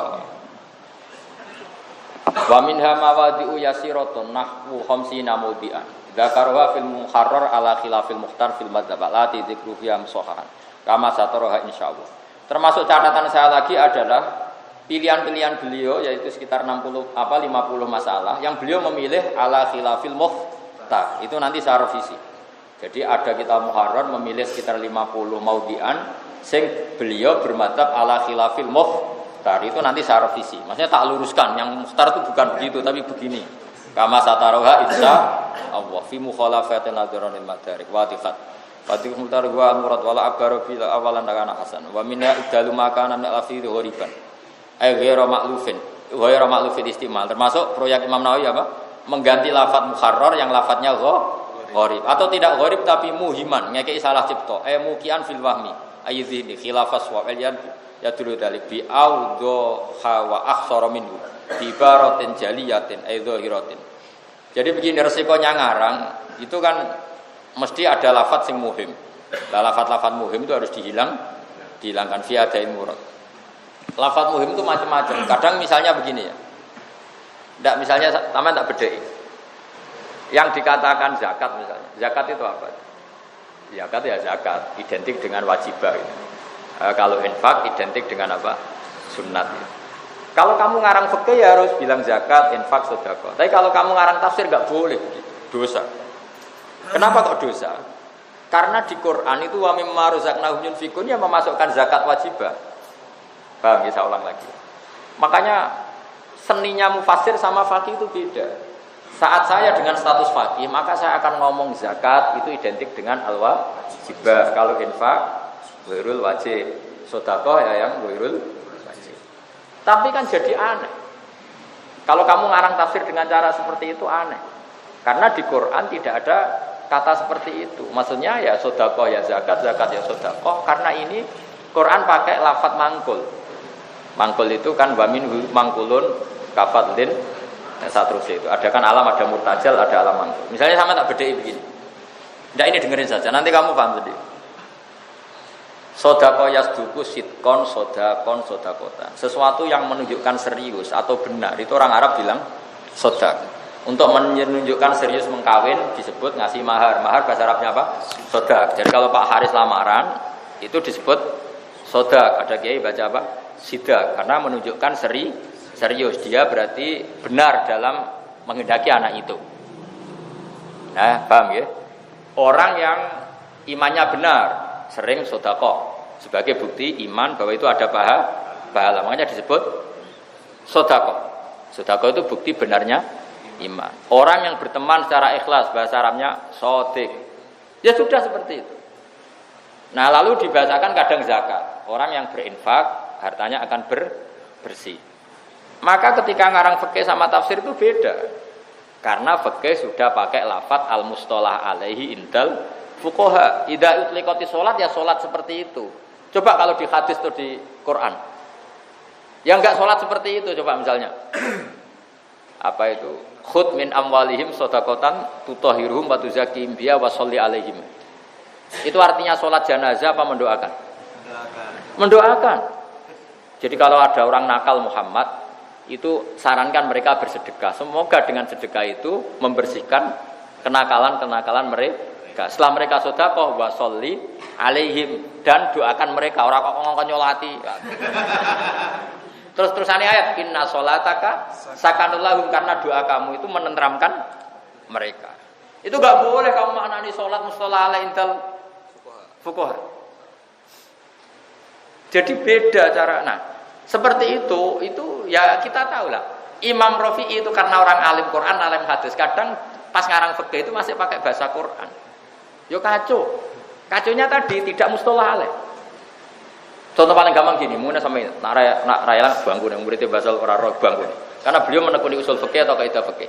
Wa minha mawadi'u yasiratun nahwu khamsina mawdi'an. Dzakaruha fil muharrar ala khilafil mukhtar fil madzhab lati dzikru fiha musahahan. Kama sataraha insyaallah. Termasuk catatan saya lagi adalah pilihan-pilihan beliau yaitu sekitar 50 masalah yang beliau memilih ala khilafil mukhtar. Itu nanti saya revisi. Jadi ada kitab muharrar memilih sekitar 50 mawdi'an sing beliau bermadzhab ala khilafil mukhtar. Itu nanti saya revisi. Maksudnya tak luruskan. Yang mukhtar itu bukan begitu tapi begini. Kama sataraha insyaallah fi mukhalafatin nadharanil madarik wa tifat. Fatih mukhtar wa al-murad wala akbaru bil awalan kana hasan. Wa minna idalu makanan al-afid ghoriban. Ghairu ma'lufin istimal. Termasuk proyek Imam Nawawi apa? Mengganti lafaz mukharrar yang lafadznya gharib atau tidak gharib tapi muhiman, ngekei salah cipta. Mukian fil wahmi. Ayyidhini khilafas wa aliyan yadulu dalik bi audha wa akhsara minhu. Bi baratin jaliyatin dzahiratin. Jadi begini resikonya ngarang itu kan mesti ada lafaz yang muhim. Lah lafaz-lafaz muhim itu harus dihilangkan fi adain murad. Lafaz muhim itu macam-macam. Kadang misalnya begini ya. Enggak misalnya taman tak bedheki. Yang dikatakan zakat misalnya. Zakat itu apa? Zakat ya zakat, identik dengan wajibah. Kalau infak identik dengan apa? Sunnat. Kalau kamu ngarang fikih ya harus bilang zakat, infak, sedekah. Tapi kalau kamu ngarang tafsir enggak boleh, dosa. Kenapa kok dosa? Karena di Quran itu wa mimma razaqnahum yunfikun yang memasukkan zakat wajibah. Paham ya, saya ulang lagi. Makanya seninya mufassir sama faqih itu beda. Saat saya dengan status faqih, maka saya akan ngomong zakat itu identik dengan al-wajibah. Kalau infak, ghairul wajib. Sedekah ya yang ghairul wajib. Tapi kan jadi aneh. Kalau kamu ngarang tafsir dengan cara seperti itu aneh. Karena di Quran tidak ada kata seperti itu. Maksudnya ya sedekah ya zakat, zakat ya sedekah. Karena ini Quran pakai lafaz mangkul. Mangkul itu kan wamin mangkulun kafadlin seterusnya itu. Ada kan alam, ada murtajal, ada alam mangkul. Misalnya sama tak bedai begini. Nggak ini dengerin saja. Nanti kamu paham sendiri. Sodako yasduku sitkon sodakotan. Sesuatu yang menunjukkan serius atau benar itu orang Arab bilang sodak. Untuk menunjukkan serius mengkawin disebut ngasih mahar. Mahar bahasa Arabnya apa? Sodak. Jadi kalau Pak Haris lamaran itu disebut sodak. Ada kiai baca apa? Sidak. Karena menunjukkan serius. Dia berarti benar dalam menghendaki anak itu. Nah, paham ya? Orang yang imannya benar sering sedekah sebagai bukti iman bahwa itu ada pahala. Makanya disebut sedekah. Sedekah itu bukti benarnya iman. Orang yang berteman secara ikhlas bahasa Arabnya shadiq. Ya sudah seperti itu. Nah, lalu dibahasakan kadang zakat. Orang yang berinfak hartanya akan bersih. Maka ketika ngarang fikih sama tafsir itu beda. Karena fikih sudah pakai lafaz al-mustalah alaihi indal fuqaha. Idza utliqati salat ya salat seperti itu. Coba kalau di hadis atau di Quran. Yang enggak salat seperti itu coba misalnya. Apa itu? Khudh min amwalihim shadaqatan tutahhiruhum wa tuzakkihim biha wa sholli alaihim. Itu artinya salat jenazah apa mendoakan? Mendoakan. Jadi kalau ada orang nakal Muhammad, itu sarankan mereka bersedekah. Semoga dengan sedekah itu membersihkan kenakalan-kenakalan mereka. Setelah mereka sedekah wa sholli alaihim dan doakan mereka. Ora kok ngongkon nyolati. Terus-terusane ayat inna sholataka sakanul lahum karena doa kamu itu menenteramkan mereka. Itu enggak boleh kamu maknani salat mustalah ala indal fuqaha. Jadi beda cara. Nah, seperti itu ya kita tahu lah. Imam Rafi'i itu karena orang alim Quran, alim hadis. Kadang pas ngarang fikih itu masih pakai bahasa Quran. Yo kacau. Kacunya tadi tidak mustalah alaih. Contoh paling gampang gini, mungkin sampai nak raya bangku yang muridnya bahasa orang roh bangku. Karena beliau menekuni usul fikih atau kaidah fikih.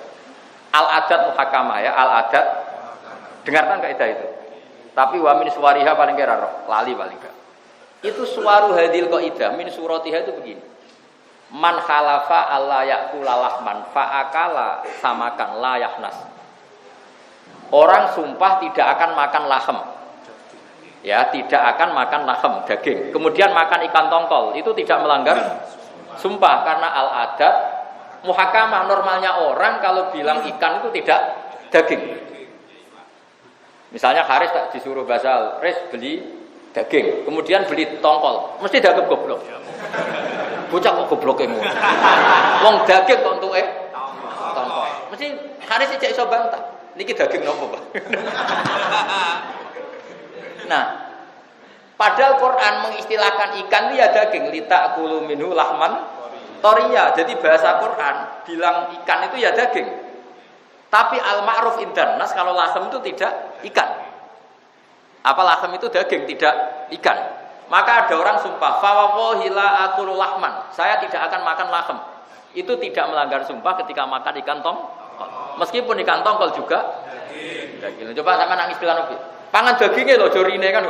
Al-adat muhakamah ya, al-adat. Dengarkan kaidah itu. Tapi wa min suwariha paling kira roh, lali paling gak. Itu suwaru hadil kaidah min suratiha itu begini. Man khalafa alla yaqula lahman fa'akala samakan la yahnas. Orang sumpah tidak akan makan lahem. ya tidak akan makan lahem daging. Kemudian makan ikan tongkol itu tidak melanggar sumpah karena al-adat muhakamah normalnya orang kalau bilang ikan itu tidak daging. Misalnya Haris tak disuruh basal, Haris beli daging, kemudian beli tongkol, mesti daging goblok. Bocah kok goblok emu. Wong daging kok entuke tongkol. Mesti Haris cek iso bantah. Niki daging nopo, Pak? Nah, padahal Quran mengistilahkan ikan itu ya daging, litakulu minhu lahman toriya. Jadi bahasa Quran bilang ikan itu ya daging. Tapi al-ma'ruf indan nas kalau lahem itu tidak ikan. Apa lahem itu daging, tidak ikan. Maka ada orang sumpah, fa wallahi la akulu lahman. Saya tidak akan makan lahem. Itu tidak melanggar sumpah ketika makan ikan tongkol. Meskipun ikan tongkol juga daging. Coba sama nangis bilang oke. Pangan dagingnya loh, jorine kan.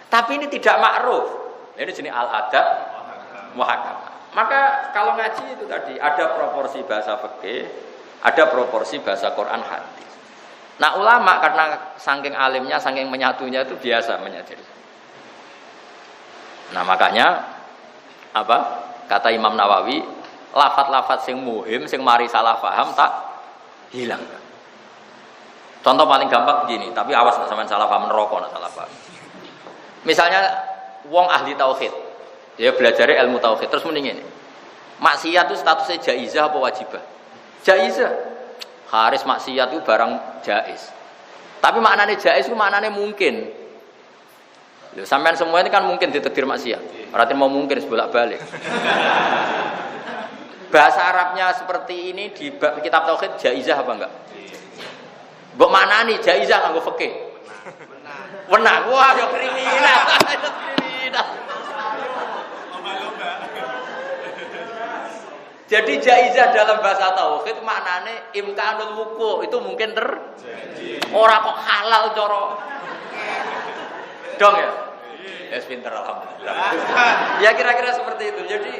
Tapi ini tidak ma'ruf. Ini jenis al-adab muhakamah. Maka kalau ngaji itu tadi ada proporsi bahasa fikih, ada proporsi bahasa Quran hadis. Nah ulama karena saking alimnya, saking menyatunya itu biasa menyajikan. Nah makanya apa? Kata Imam Nawawi, lafat-lafat sing muhim, sing mari salah paham tak hilang. Contoh paling gampang begini, tapi awas nak sampean salah paham neraka nak salah paham. Misalnya wong ahli tauhid, dia belajar ilmu tauhid terus muni ngene. Maksiat itu statusnya jaizah apa wajibah? Jaizah. Haris maksiat itu barang jaiz. Tapi maknanya jaiz itu maknanya mungkin. Loh, sampean semua ini kan mungkin ditakdir maksiat. Berarti mau mungkin sebolak-balik. Bahasa Arabnya seperti ini di kitab tauhid jaizah apa enggak? Mbok maknani jaizah nganggo fikih. Wenang. Wah, yo kriminal. Kriminal. Jadi jaizah dalam bahasa tauhid maknane imkanul wuku, itu mungkin terjadi. Ora kok halal cara. Dong ya? Ya pinter alhamdulillah. Ya kira-kira seperti itu. Jadi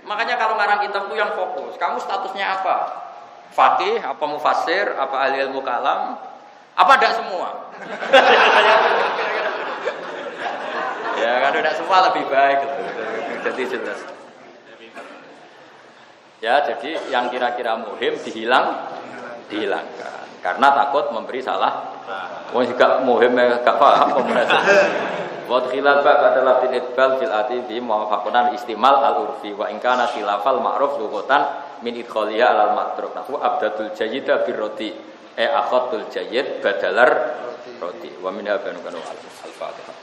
makanya kalau ngarang kitab itu yang fokus. Kamu statusnya apa? Faqih, apa mufassir, apa ahli ilmu kalam, apa tidak semua? Ya kalau tidak semua lebih baik. Jadi jelas. Ya jadi yang kira-kira muhim dihilangkan. Karena takut memberi salah. Wong juga muhim gak paham pemerintah. Wa khilaf adalah tilbal fil ati bi muwafaqatan istimal al-urfi wa in kana khilafal ma'ruf lughatan min idkhaliha alal matruk nahu abdatul jayyida birroti akhatul jayyid badalar roti wa min habanu al-fatihah.